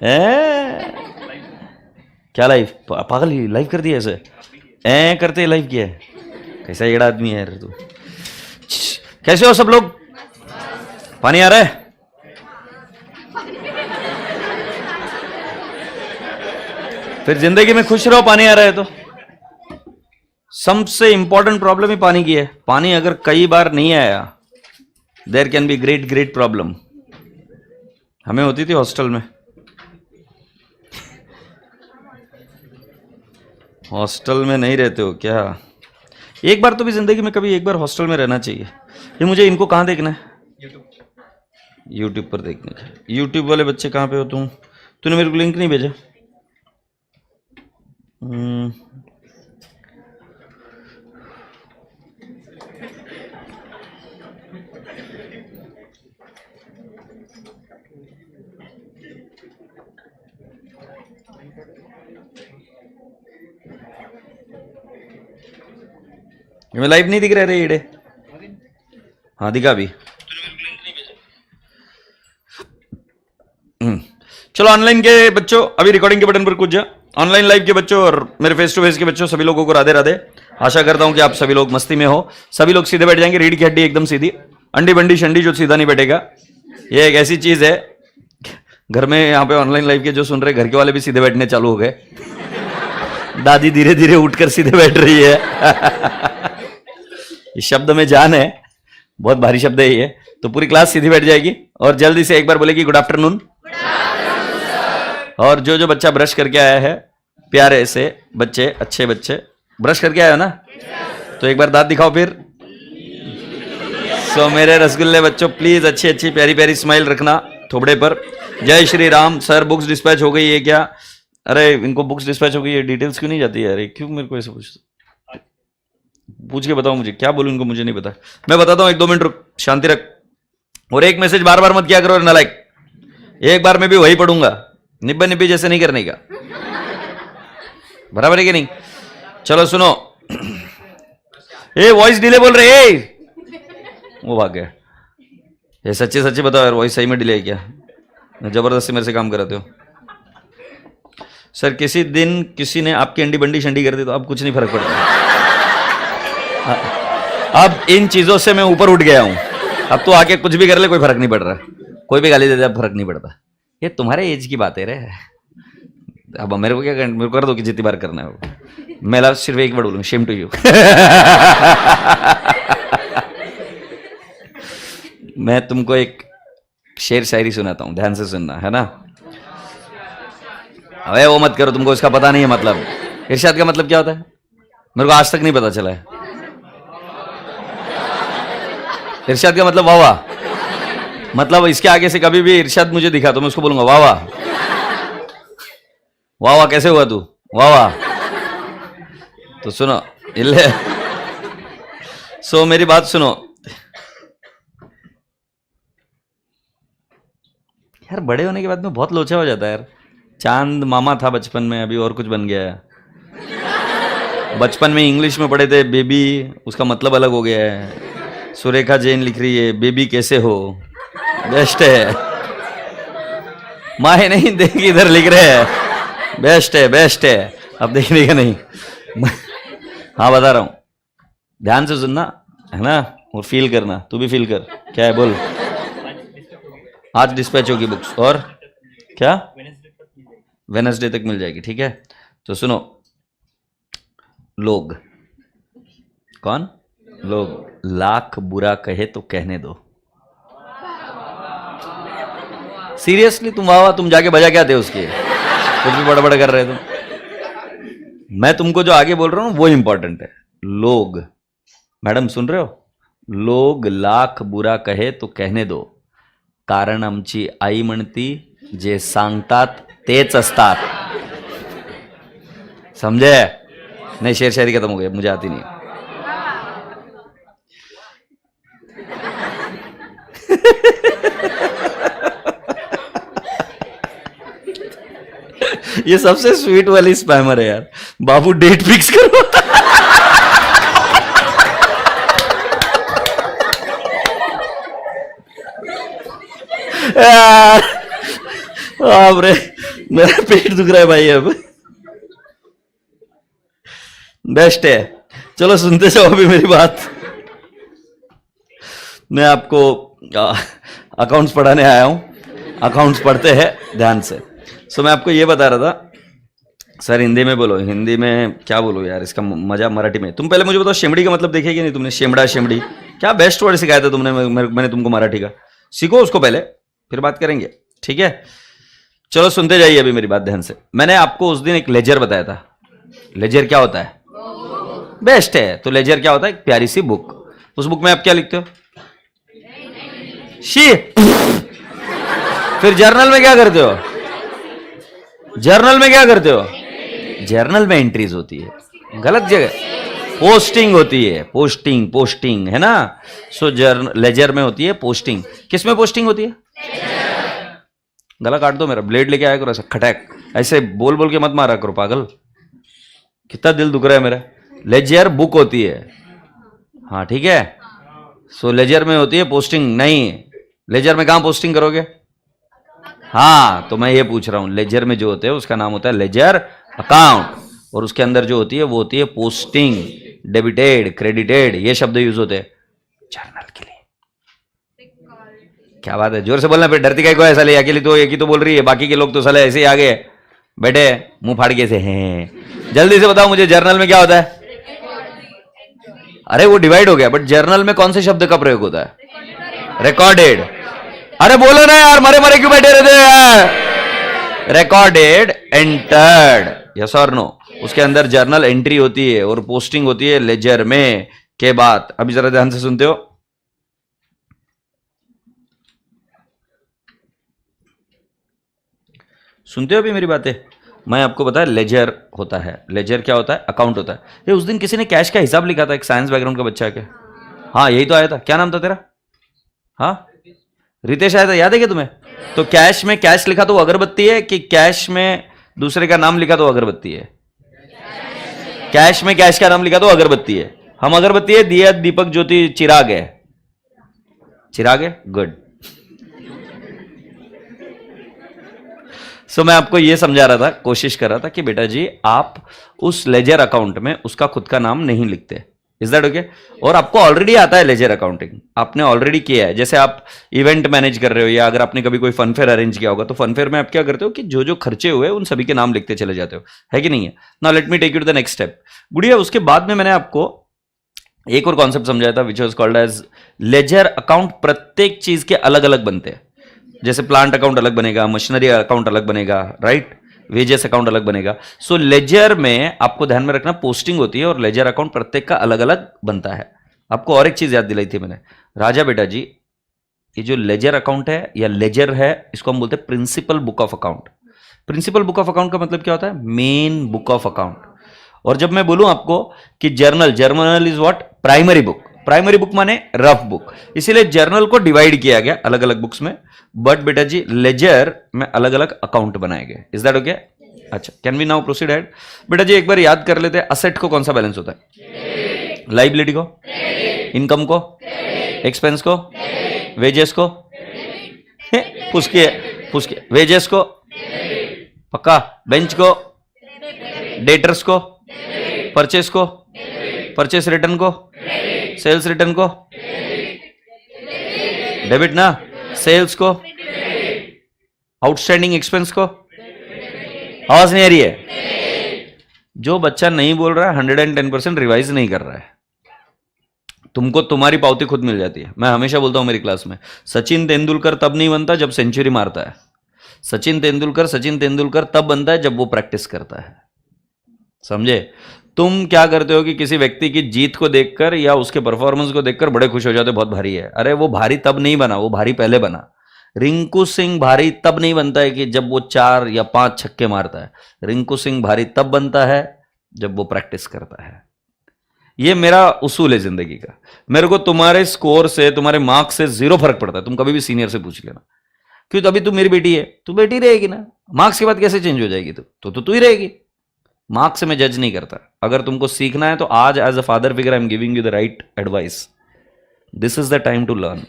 क्या लाइव? पागल ही लाइव कर दिया ऐसे? करते लाइव किया है? कैसा एड़ा आदमी है यार तू। कैसे हो सब लोग? पानी आ रहा है? फिर जिंदगी में खुश रहो, पानी आ रहा है तो। सबसे इंपॉर्टेंट प्रॉब्लम ही पानी की है। पानी अगर कई बार नहीं आया, there can be great great problem. हमें होती थी हॉस्टल में। हॉस्टल में नहीं रहते हो क्या? एक बार तो भी जिंदगी में कभी एक बार हॉस्टल में रहना चाहिए। ये मुझे इनको कहाँ देखना है? यूट्यूब पर देखने का। यूट्यूब वाले बच्चे कहाँ पे हो तुम? तूने मेरे को लिंक नहीं भेजा? मैं लाइव नहीं दिख रहा रे येड़े। हाँ दिखा भी। चलो ऑनलाइन के बच्चों अभी रिकॉर्डिंग के बटन पर कूद जा। ऑनलाइन लाइव के बच्चों और मेरे फेस टू फेस के बच्चों सभी लोगों को राधे राधे। आशा करता हूं कि आप सभी लोग मस्ती में हो। सभी लोग सीधे बैठ जाएंगे। रीढ़ की हड्डी एकदम सीधी, अंडी बंडी शंडी जो सीधा नहीं बैठेगा। ये एक ऐसी चीज है, घर में यहाँ पे ऑनलाइन लाइव के जो सुन रहे घर के वाले भी सीधे बैठने चालू हो गए। दादी धीरे धीरे उठकर सीधे बैठ रही है। इस शब्द में जान है, बहुत भारी शब्द है ये। तो पूरी क्लास सीधी बैठ जाएगी और जल्दी से एक बार बोलेगी गुड आफ्टरनून। और जो जो बच्चा ब्रश करके आया है, प्यारे से बच्चे, अच्छे बच्चे ब्रश करके आया हो ना, तो एक बार दांत दिखाओ फिर। सो मेरे रसगुल्ले बच्चों प्लीज अच्छी अच्छी प्यारी प्यारी स्माइल रखना थोबड़े पर। जय Shri Ram. Sir books dispatch हो गई है क्या? अरे इनको बुक्स डिस्पैच हो गई है, डिटेल्स क्यों नहीं जाती है? अरे क्यों मेरे को ऐसे पूछ के बताओ मुझे, क्या बोलूं इनको मुझे नहीं पता। मैं बताता हूं, 1-2 मिनट रुक, शांति रख। और एक मैसेज बार बार मत किया करो नालायक। एक बार मैं भी वही पढ़ूंगा, निब्बा निब्बी जैसे नहीं करने का। बराबर है कि नहीं? चलो सुनो। ए वॉइस डिले बोल रहे। वो भाग गया। ये सच्चे सच्चे बताओ यार, वॉइस सही में डिले है क्या? जबरदस्ती मेरे से काम कराते हो। सर किसी दिन किसी ने आपकी अंडी बंडी शंडी कर दी तो अब कुछ नहीं फर्क पड़ता। अब इन चीजों से मैं ऊपर उठ गया हूं। अब तो आके कुछ भी कर ले, कोई फर्क नहीं पड़ रहा। कोई भी गाली दे दे, अब फर्क नहीं पड़ता। ये तुम्हारे एज की बात है रे। अब मेरे को क्या मेरे को कर दो कि जितनी बार करना है वो। मैं सिर्फ एक बार बोलूंगा, शेम टू यू। मैं तुमको एक शेर शायरी सुनाता हूं, ध्यान से सुनना है ना। अबे वो मत करो, तुमको इसका पता नहीं है मतलब। इरशाद का मतलब क्या होता है? मेरे को आज तक नहीं पता चला है। इरशाद का मतलब वाह वाह। मतलब इसके आगे से कभी भी इरशाद मुझे दिखा तो मैं उसको बोलूंगा वाह वाह। वाह वाह कैसे हुआ तू? वाह वाह। तो सुनो इल्ले। सो मेरी बात सुनो यार, बड़े होने के बाद में बहुत लोचा हो जाता है यार। चांद मामा था बचपन में, अभी और कुछ बन गया है। बचपन में इंग्लिश में पढ़े थे बेबी, उसका मतलब अलग हो गया है। सुरेखा जैन लिख रही है बेबी कैसे हो, बेस्ट है। माहे नहीं देखी इधर लिख रहे हैं बेस्ट है बेस्ट है। अब देखने का नहीं। हाँ बता रहा हूं, ध्यान से सुनना है ना, और फील करना। तू भी फील कर। क्या है बोल? आज डिस्पैच होगी बुक्स। और क्या? वेडनेसडे तक मिल जाएगी, ठीक है। तो सुनो, लोग, कौन लोग? लाख बुरा कहे तो कहने दो। सीरियसली तुम वाह वाह, तुम जाके बजा क्या थे उसके? कुछ भी बड़ा बड़ा कर रहे तुम। मैं तुमको जो आगे बोल रहा हूं वो इंपॉर्टेंट है। लोग, मैडम सुन रहे हो? लोग लाख बुरा कहे तो कहने दो, कारण आमची आई म्हणती जे सांगतात तेच असतात। समझे? नहीं, शेर शायरी खत्म हो गया, मुझे आती नहीं। ये सबसे स्वीट वाली स्पैमर है यार। बाबू डेट फिक्स करो। बाप रे, मेरा पेट दुख रहा है भाई अब। बेस्ट है। चलो सुनते जाओ अभी मेरी बात। मैं आपको अकाउंट्स पढ़ाने आया हूं, अकाउंट्स पढ़ते हैं ध्यान से। सो मैं आपको ये बता रहा था, सर हिंदी में बोलो, हिंदी में क्या बोलो यार, इसका मजा मराठी में। तुम पहले मुझे बताओ शेमड़ी का मतलब देखे कि नहीं तुमने? शेमड़ा शेमड़ी क्या बेस्ट वर्ड सिखाया था तुमने, मैंने तुमको मराठी का। सीखो उसको पहले, फिर बात करेंगे, ठीक है? चलो सुनते जाइए अभी मेरी बात ध्यान से। मैंने आपको उस दिन एक लेजर बताया था। लेजर क्या होता है? बेस्ट है। तो लेजर क्या होता है? एक प्यारी सी बुक। उस बुक में आप क्या लिखते हो? शी। फिर जर्नल में क्या करते हो? जर्नल में क्या करते हो? जर्नल में एंट्रीज होती है, गलत जगह पोस्टिंग होती है। पोस्टिंग, पोस्टिंग है ना। सो लेजर में होती है पोस्टिंग। किस में पोस्टिंग होती है? गला काट दो मेरा, ब्लेड लेके आया करो ऐसा खटैक, ऐसे बोल बोल के मत मारा करो पागल, कितना दिल दुख रहा है मेरा। लेजर बुक होती है, हाँ ठीक है। सो लेजर में होती है पोस्टिंग। नहीं, लेजर में कहां पोस्टिंग करोगे? हाँ, तो मैं ये पूछ रहा हूं, लेजर में जो होते हैं उसका नाम होता है लेजर अकाउंट, और उसके अंदर जो होती है वो होती है पोस्टिंग। डेबिटेड, क्रेडिटेड, ये शब्द यूज होते हैं जर्नल के लिए। क्या बात है, जोर से बोलना। फिर डरती को है साले, अकेली तो एक ही तो बोल रही है, बाकी के लोग तो साले ऐसे ही आगे बैठे मुंह फाड़ के से हैं। जल्दी से बताओ मुझे, जर्नल में क्या होता है? अरे वो डिवाइड हो गया, बट जर्नल में कौन से शब्द का प्रयोग होता है? रिकॉर्डेड। अरे बोलो ना यार, मरे मरे क्यों बैठे रहते हैं? रिकॉर्डेड, एंटर्ड, यस और नो। उसके अंदर जर्नल एंट्री होती है और पोस्टिंग होती है लेजर में के बाद। अभी जरा ध्यान से सुनते हो। सुनते हो अभी मेरी बातें? मैं आपको बताया लेजर होता है। लेजर क्या होता है? अकाउंट होता है। ये उस दिन किसी ने कैश का हिसाब लिखा था, एक साइंस बैकग्राउंड का बच्चा है। हाँ यही तो आया था। क्या नाम था तेरा? हाँ रितेश आया था, याद है क्या तुम्हें? तो कैश में कैश लिखा तो वो अगरबत्ती है, कि कैश में दूसरे का नाम लिखा तो अगरबत्ती है? कैश में कैश का नाम लिखा तो अगरबत्ती है। हम अगरबत्ती है, दिया, दीपक, ज्योति, चिराग है। चिराग है, गुड। सो मैं आपको यह समझा रहा था, कोशिश कर रहा था कि बेटा जी आप उस लेजर अकाउंट में उसका खुद का नाम नहीं लिखते। Is that okay? और आपको ऑलरेडी आता है लेजर अकाउंटिंग, आपने ऑलरेडी किया है। जैसे आप इवेंट मैनेज कर रहे हो, या अगर आपने कभी कोई फनफेयर अरेंज किया होगा, तो फनफेयर में आप क्या करते हो कि जो जो खर्चे हुए उन सभी के नाम लिखते चले जाते हो, है कि नहीं है? Now let me take you to the next step. Gudiya, उसके बाद में मैंने आपको एक और कॉन्सेप्ट समझाया था, which was called as ledger account. प्रत्येक चीज के अलग अलग बनते हैं। जैसे प्लांट अकाउंट अलग बनेगा, मशीनरी अकाउंट अलग बनेगा, राइट? वेजेस अकाउंट अलग बनेगा। सो लेजर में आपको ध्यान में रखना पोस्टिंग होती है, और लेजर अकाउंट प्रत्येक का अलग अलग बनता है। आपको और एक चीज याद दिलाई थी मैंने, राजा बेटा जी, ये जो लेजर अकाउंट है या लेजर है, इसको हम बोलते हैं principal book of account. Principal book of account का मतलब क्या होता है? Main book of account. और जब मैं बोलूं आपको कि journal, journal is what? Primary book. Primary book माने रफ बुक, इसीलिए जर्नल को डिवाइड किया गया अलग अलग बुक्स में। बट बेटा जी लेजर में अलग अलग अकाउंट बनाए गए। Is that okay? अच्छा, can we now proceed ahead? बेटा जी एक बार याद कर लेते हैं, असेट को कौन सा बैलेंस होता है? लाइबिलिटी को, इनकम को, एक्सपेंस को, वेजेस को, फुसके फुसके, वेजेस को पक्का, बेंच को, डेटर्स को, परचेस को, परचेस रिटर्न को, सेल्स रिटर्न को, डेबिट ना, सेल्स को, आउटस्टैंडिंग एक्सपेंस को। आवाज नहीं आ रही है? जो बच्चा नहीं बोल रहा है 110% रिवाइज नहीं कर रहा है, तुमको तुम्हारी पावती खुद मिल जाती है। मैं हमेशा बोलता हूं मेरी क्लास में, सचिन तेंदुलकर तब नहीं बनता जब सेंचुरी मारता है। सचिन तेंदुलकर तब बनता है जब वो प्रैक्टिस करता है। समझे? तुम क्या करते हो कि किसी व्यक्ति की जीत को देखकर या उसके परफॉर्मेंस को देखकर बड़े खुश हो जाते हो, बहुत भारी है। अरे वो भारी तब नहीं बना, वो भारी पहले बना। रिंकू सिंह भारी तब नहीं बनता है कि जब वो 4 या 5 छक्के मारता है। रिंकू सिंह भारी तब बनता है जब वो प्रैक्टिस करता है। ये मेरा उसूल है जिंदगी का। मेरे को तुम्हारे स्कोर से, तुम्हारे मार्क्स से 0 फर्क पड़ता है। तुम कभी भी सीनियर से पूछ लेना, क्यों? तो अभी तू मेरी बेटी है, तू बेटी रहेगी ना। मार्क्स के बाद कैसे चेंज हो जाएगी? तू ही रहेगी। मार्क्स से मैं जज नहीं करता। अगर तुमको सीखना है तो आज as a father figure I am giving you the right advice. This is the time to learn.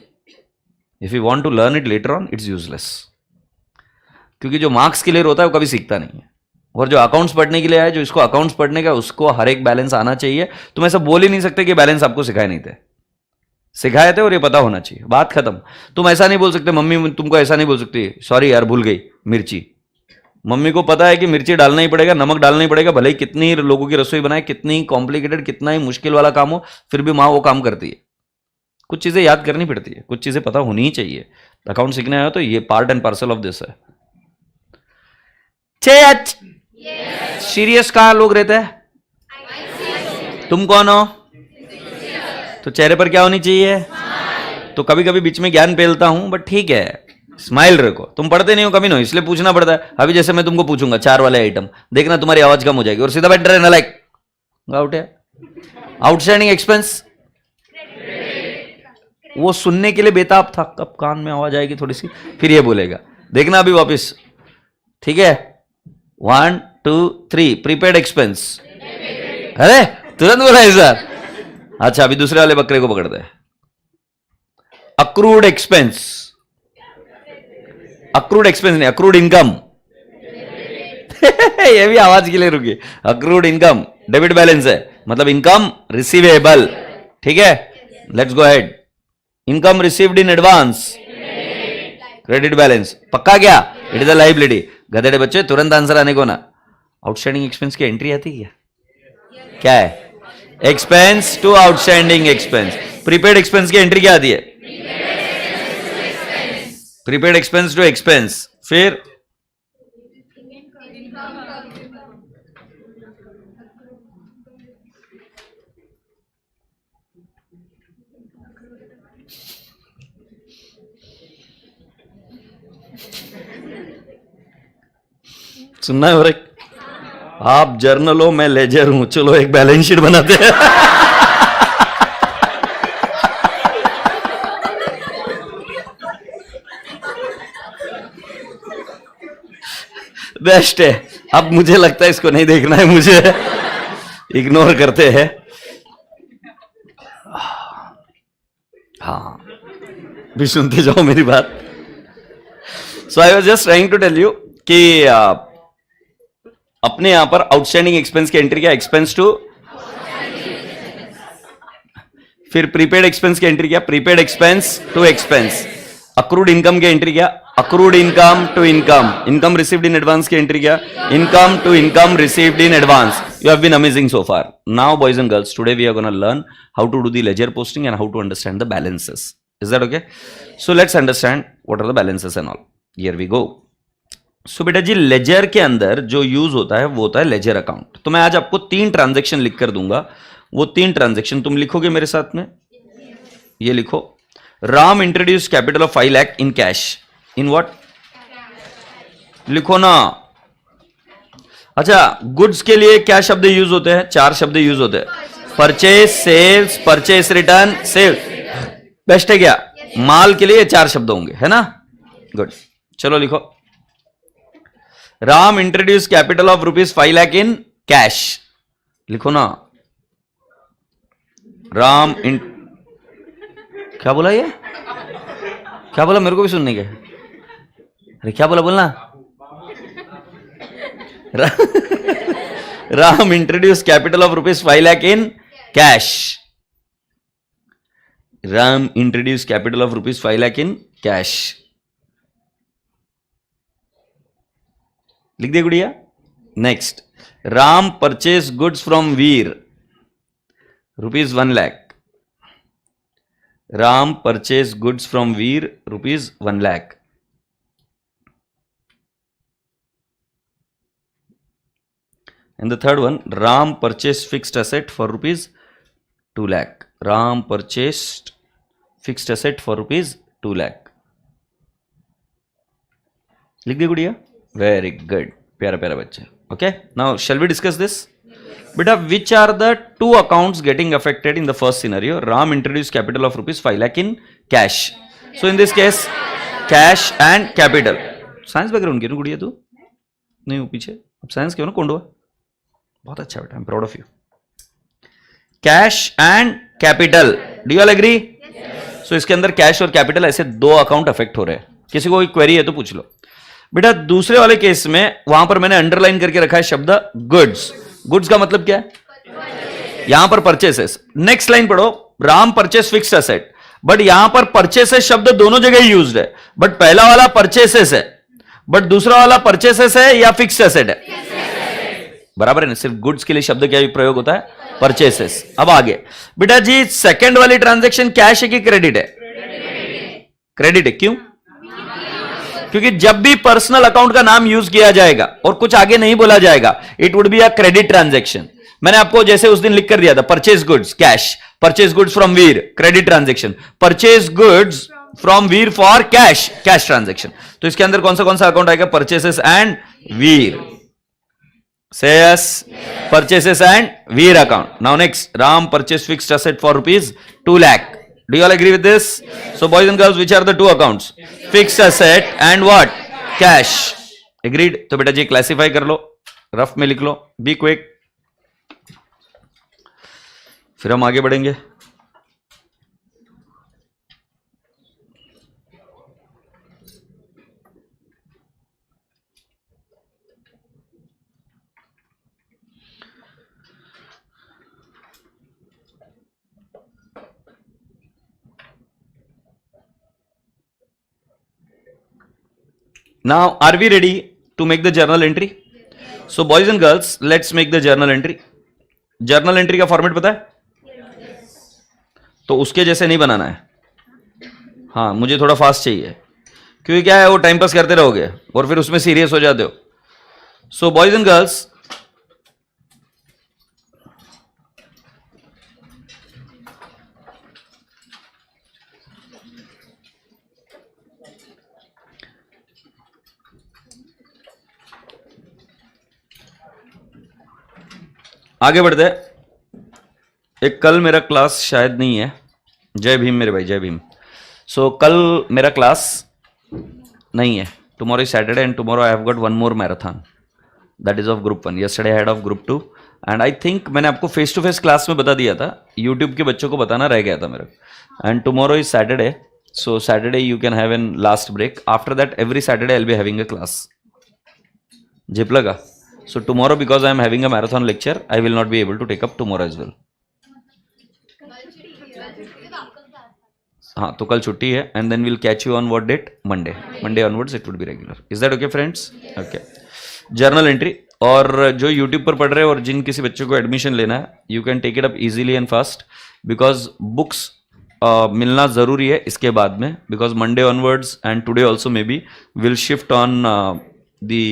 If you want to learn it later on, it's useless. क्योंकि जो मार्क्स क्लियर होता है वो कभी सीखता नहीं है, और जो अकाउंट्स पढ़ने के लिए आया, जो इसको अकाउंट्स पढ़ने का, उसको हर एक बैलेंस आना चाहिए। तुम ऐसा बोल ही नहीं सकते कि बैलेंस आपको सिखाए नहीं थे, सिखाए थे और ये पता होना चाहिए, बात खत्म। तुम ऐसा नहीं बोल सकते, मम्मी तुमको ऐसा नहीं बोल सकती, सॉरी यार भूल गई मिर्ची। मम्मी को पता है कि मिर्ची डालना ही पड़ेगा, नमक डालना ही पड़ेगा, भले ही कितनी लोगों की रसोई बनाए, कितनी कॉम्प्लिकेटेड, कितना ही मुश्किल वाला काम हो, फिर भी माँ वो काम करती है। कुछ चीजें याद करनी पड़ती है, कुछ चीजें पता होनी ही चाहिए। अकाउंट सीखना है तो ये part and parcel of this है। सीरियस कहाँ लोग रहते हैं? तुम कौन हो? तो चेहरे पर क्या होनी चाहिए? तो कभी कभी बीच में ज्ञान पेलता हूं, बट ठीक है, स्माइल रखो। तुम पढ़ते नहीं हो कभी, नहीं, इसलिए पूछना पड़ता है। अभी जैसे मैं तुमको पूछूंगा 4 वाले आइटम, देखना तुम्हारी आवाज कम हो जाएगी और सीधा बैठ रहे ना, लाइक आउट है। आउटस्टैंडिंग एक्सपेंस, वो सुनने के लिए बेताब था, कब कान में आवाज आएगी थोड़ी सी, फिर ये बोलेगा। देखना अभी वापिस, ठीक है? 1 2 3 प्रीपेड एक्सपेंस। अरे तुरंत बोला है सर। अच्छा, अभी दूसरे वाले बकरे को पकड़ते हैं। अक्रूड एक्सपेंस, अक्रूड एक्सपेंस नहीं, अक्रूड इनकम। ये भी आवाज के लिए रुकी। अक्रूड इनकम डेबिट बैलेंस है, मतलब इनकम रिसीवेबल, ठीक है? Let's go ahead. Income received in advance, credit balance. पक्का क्या? It is a liability. गधेड़े बच्चे, तुरंत आंसर आने को ना। आउटस्टैंडिंग एक्सपेंस की एंट्री आती है क्या है? Expense to outstanding expense. Prepaid expense की एंट्री क्या आती है? Prepaid expense to expense. फिर सुनना है? और आप जर्नल हो, मैं लेजर हूं, चलो एक बैलेंस शीट बनाते हैं। बेस्ट है। अब मुझे लगता है इसको नहीं देखना है, मुझे इग्नोर करते हैं। हाँ, भी सुनते जाओ मेरी बात। So I was just trying to tell you कि अपने यहां पर आउटस्टैंडिंग एक्सपेंस की एंट्री क्या? एक्सपेंस टू, फिर प्रीपेड एक्सपेंस की एंट्री क्या? Prepaid expense to expense. Accrued income की एंट्री क्या? Accrued income to income. Income received in advance की एंट्री क्या? Income to income received in advance. You have been amazing so far. Now boys and girls, today we are gonna learn how to do the ledger posting and how to understand the balances. Is that okay? So let's understand what are the balances and all. Here we go. सो बेटा जी, laser के अंदर जो use होता है वो होता है ledger account. तो मैं आज आपको 3 ट्रांजैक्शन लिख कर दूंगा, वो 3 ट्रांजैक्शन तुम लिखोगे मेरे साथ में। ये लिखो, Ram introduce capital of 5 lakh in cash in what? लिखो ना। अच्छा, गुड्स के लिए क्या शब्द यूज होते हैं? 4 शब्द यूज होते हैं। Purchase, sales, purchase return, sales. Best है क्या? माल के लिए 4 शब्द होंगे, है ना? गुड, चलो लिखो। Ram introduce capital of ₹5 lakh in cash. लिखो ना। राम क्या बोला ये? क्या बोला? मेरे को भी सुनने के। अरे क्या बोला? बोलना। Ram introduce capital of ₹5 lakh in cash. Ram introduce capital of ₹5 lakh in cash. लिख दे Gudiya. Next, Ram purchase goods from Veer ₹1 lakh. Ram purchase goods from Veer ₹1 lakh. And the third one, Ram purchase fixed asset for ₹2 lakh. Ram purchased fixed asset for ₹2 lakh. लिख दे गुड़िया। वेरी गुड, प्यारा प्यारा बच्चा। Okay, now shall we discuss this? बेटा, which are the 2 accounts getting affected in the first scenario? Ram introduce capital of ₹5 lakh in cash. So in this case, cash and capital. Science background की ना गुड़िया तू? नहीं हो पीछे? अब साइंस क्यों ना कोंडवा? बहुत अच्छा बेटा, I am proud of you. Cash and capital, do you all agree? So इसके अंदर कैश और कैपिटल, ऐसे 2 अकाउंट अफेक्ट हो रहे हैं। किसी को कोई क्वेरी है तो पूछ लो। बेटा दूसरे वाले केस में वहां पर मैंने अंडरलाइन करके रखा है शब्द गुड्स. गुड्स का मतलब क्या है? यहां पर परचेसेस. नेक्स्ट लाइन पढ़ो. Ram purchase fixed asset. But यहां पर परचेसेस शब्द दोनों जगह यूज्ड है. बट पहला वाला परचेसेस है, बट दूसरा वाला परचेसेस है या फिक्स्ड एसेट है? बराबर है ना. सिर्फ गुड्स के लिए शब्द क्या प्रयोग होता है? परचेसेस. अब आगे बेटा जी, सेकंड वाली ट्रांजैक्शन कैश है कि क्रेडिट है? क्रेडिट है. क्यों? क्योंकि जब भी पर्सनल अकाउंट का नाम यूज किया जाएगा और कुछ आगे नहीं बोला जाएगा, it would be a credit transaction. मैंने आपको जैसे उस दिन लिख कर दिया था, purchase goods cash, purchase goods from Veer credit transaction, purchase goods from Veer for cash cash transaction. तो इसके अंदर कौन सा अकाउंट आएगा? Purchases and Veer. Say yes. Purchases and Veer account. Now next, Ram purchased fixed asset for rupees 2 lakh. Do you all agree with this? So boys and girls, which are the two accounts? Fixed asset and what? Cash. Agreed? तो बेटा जी classify कर लो, rough में लिख लो, be quick, फिर हम आगे बढ़ेंगे. Now, are we ready to make the journal entry? So, boys and girls, let's make the journal entry. Journal entry का फॉर्मेट पता है? तो उसके जैसे नहीं बनाना है. हाँ, मुझे थोड़ा फास्ट चाहिए, क्योंकि क्या है, वो टाइम पास करते रहोगे और फिर उसमें सीरियस हो जाते हो. सो बॉयज एंड गर्ल्स, आगे बढ़ते हैं. एक कल मेरा क्लास शायद नहीं है. जय भीम मेरे भाई, जय भीम. सो कल मेरा क्लास नहीं है. Tomorrow is Saturday and tomorrow I have got one more marathon, that is of group 1. Yesterday I had of group 2 and I think मैंने आपको फेस टू फेस क्लास में बता दिया था. यूट्यूब के बच्चों को बताना रह गया था मेरा. And tomorrow is Saturday, so Saturday you can have an last break. After that every Saturday I will be having a class. झिप लगा? So tomorrow, because I am having a marathon lecture, I will not be able to take up tomorrow as well. हाँ, तो कल छुट्टी है and then we'll catch you on what date? Monday. Monday onwards it would be regular. Is that okay, friends? Okay. Journal entry. और जो YouTube पर पढ़ रहे हैं और जिन किसी बच्चों को एडमिशन लेना है, you can take it up easily and fast because books मिलना जरूरी है इसके बाद में, because Monday onwards and today also maybe will shift on the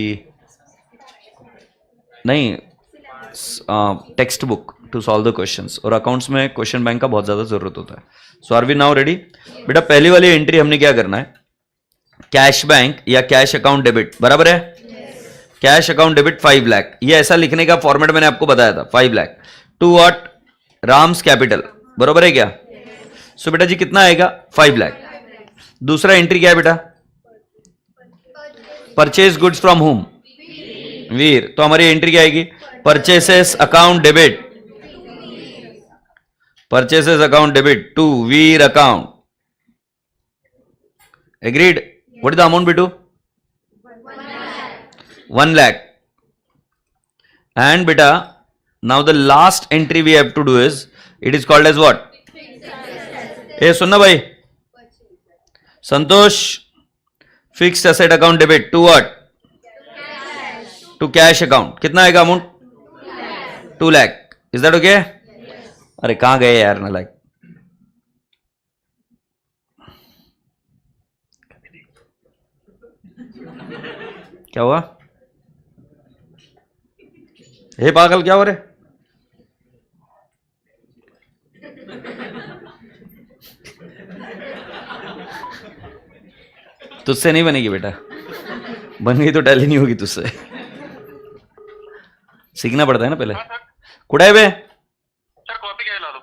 नहीं text book to solve the questions. और अकाउंट्स में क्वेश्चन बैंक का बहुत ज्यादा जरूरत होता है. So are we now ready? बेटा पहली वाली एंट्री हमने क्या करना है? कैश बैंक या कैश अकाउंट डेबिट. बराबर है? Cash account debit 5 lakh. ये ऐसा लिखने का फॉर्मेट मैंने आपको बताया था. 5 lakh to what? Ram's capital. बराबर है क्या? सो बेटा जी कितना आएगा? 5 लाख. दूसरा एंट्री क्या है बेटा? Purchase goods from home? Veer. तो हमारी एंट्री क्या आएगी? Purchases account debit. Purchases account debit to Veer account. Agreed? What is the amount बेटू? 1 lakh. एंड बेटा now the last entry we have to do is, it is called as what? ए सुनना भाई, Santosh, fixed asset account debit to what? To cash account. कितना आएगा amount? 2 lakh. Is that okay? अरे कहां गए यार नालायक. क्या हुआ? हे पागल, क्या हो रहे? तुझसे नहीं बनेगी बेटा, बन गई तो टैली नहीं होगी तुझसे. सीखना पड़ता है ना पहले. कुठे आहे बे? सर कॉपी घ्यायला आलो.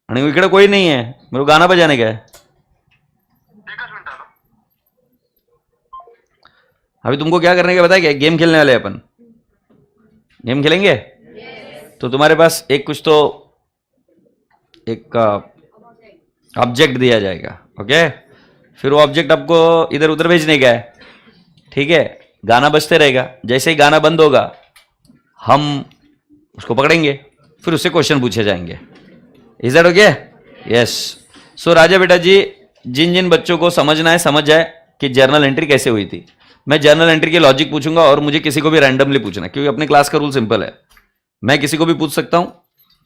आणि इकडे कोई नहीं है, मेरे को गाना बजाने का है. एकच मिनिट आलो. अभी तुमको क्या करने का बताया? क्या गेम खेलने वाले अपन? गेम खेलेंगे? तो तुम्हारे पास एक कुछ तो एक ऑब्जेक्ट दिया जाएगा. ओके, फिर वो ऑब्जेक्ट आपको इधर उधर भेजने का है. ठीक है? गाना बजते रहेगा, जैसे ही गाना बंद होगा हम उसको पकड़ेंगे, फिर उससे क्वेश्चन पूछे जाएंगे। Is that okay? यस। सो राजा बेटा जी, जिन जिन बच्चों को समझना है समझ जाए कि जर्नल एंट्री कैसे हुई थी। मैं जर्नल एंट्री के लॉजिक पूछूंगा और मुझे किसी को भी रैंडमली पूछना, क्योंकि अपने क्लास का रूल सिंपल है, मैं किसी को भी पूछ सकता हूं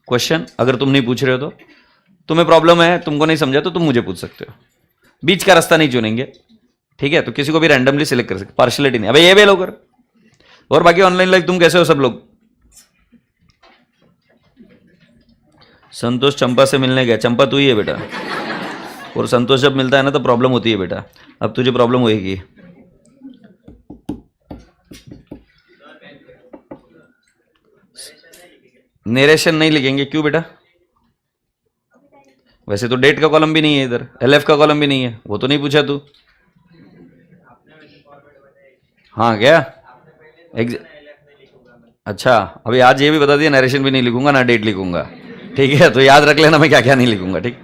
क्वेश्चन। अगर तुम नहीं पूछ रहे हो तो तुम्हें प्रॉब्लम है, तुमको नहीं समझा तो तुम मुझे पूछ सकते हो, बीच का रास्ता नहीं चुनेंगे, ठीक है? तो किसी को भी रैंडमली सिलेक्ट कर सकते, पार्शलिटी नहीं। अबे ये बेलो कर। और बाकी ऑनलाइन लाइफ तुम कैसे हो सब लोग? संतोष चंपा से मिलने गया। चंपा तू ही है बेटा, और संतोष जब मिलता है ना तो प्रॉब्लम होती है बेटा। अब तुझे प्रॉब्लम होगी। नरेशन नहीं लिखेंगे, क्यों बेटा? वैसे तो डेट का कॉलम भी नहीं है इधर, एलएफ का कॉलम भी नहीं है, वो तो नहीं पूछा तू। हाँ क्या? अच्छा, अभी आज ये भी बता दिया नरेशन भी नहीं लिखूंगा ना डेट लिखूंगा, ठीक है? तो याद रख लेना मैं क्या क्या नहीं लिखूंगा, ठीक?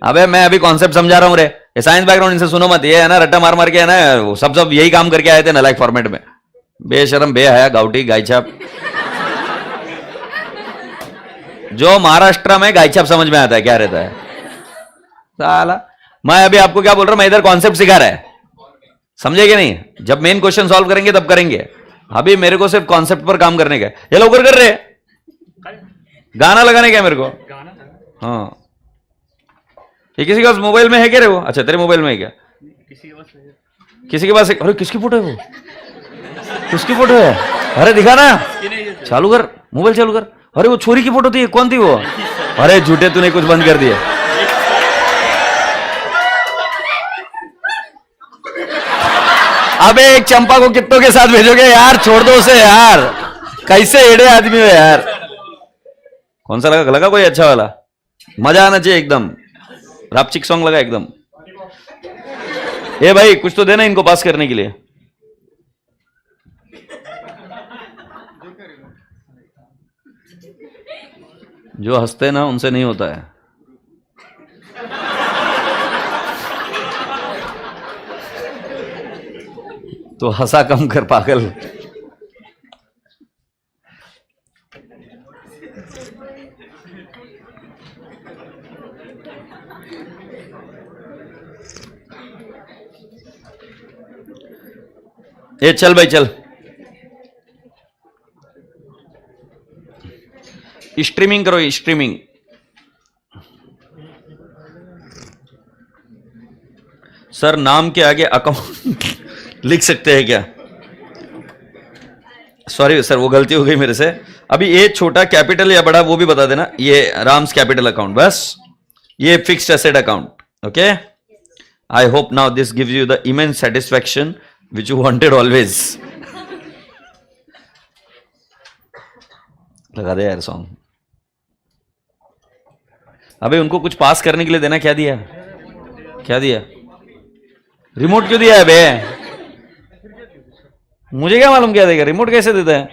अबे मैं अभी कॉन्सेप्ट समझा रहा हूँ रे, ये साइंस बैकग्राउंड इनसे सुनो मत, ये है ना रट्टा मार मार के है ना, वो सब यही काम करके आए थे नालायक फॉर्मेट में। बेशरम बेहया गाउटी गायछाप। जो महाराष्ट्र में गायछाप समझ में आता है क्या रहता है साला। मैं अभी आपको क्या बोल रहा हूं, मैं इधर कॉन्सेप्ट सिखा रहा है, समझे कि नहीं? जब मेन क्वेश्चन सॉल्व करेंगे तब करेंगे, अभी मेरे को सिर्फ कॉन्सेप्ट पर काम करने का। ये लोग कर रहे गाना लगाने का मेरे को। हाँ, ये किसी के पास मोबाइल में है क्या रे वो? अच्छा तेरे मोबाइल में है क्या? किसी के पास अरे किसकी फोटो है वो? किसकी फोटो है? अरे दिखा ना, चालू कर मोबाइल, चालू कर। अरे वो छोरी की फोटो थी, कौन थी वो? अरे झूठे, तूने कुछ बंद कर दिया। अबे एक चंपा को कितनों के साथ भेजोगे यार, छोड़ दो उसे यार, कैसे एड़े आदमी हो यार। कौन सा लगा कोई अच्छा वाला? मजा आना चाहिए एकदम, रापचिक सॉन्ग लगा एकदम। ए भाई कुछ तो देना इनको पास करने के लिए। जो हंसते ना उनसे नहीं होता है। तो हंसा कम कर पागल। ए चल भाई चल, स्ट्रीमिंग करो, स्ट्रीमिंग। सर नाम के आगे अकाउंट लिख सकते हैं क्या? सॉरी सर, वो गलती हो गई मेरे से। अभी ये छोटा कैपिटल या बड़ा वो भी बता देना। ये राम्स कैपिटल अकाउंट, बस ये fixed asset account. Okay, I hope now this gives you the immense satisfaction which you wanted always. लगा दे यार सॉन्ग। अबे उनको कुछ पास करने के लिए देना, क्या दिया? क्या दिया? रिमोट क्यों दिया है बे? मुझे क्या मालूम क्या देगा, रिमोट कैसे देता है?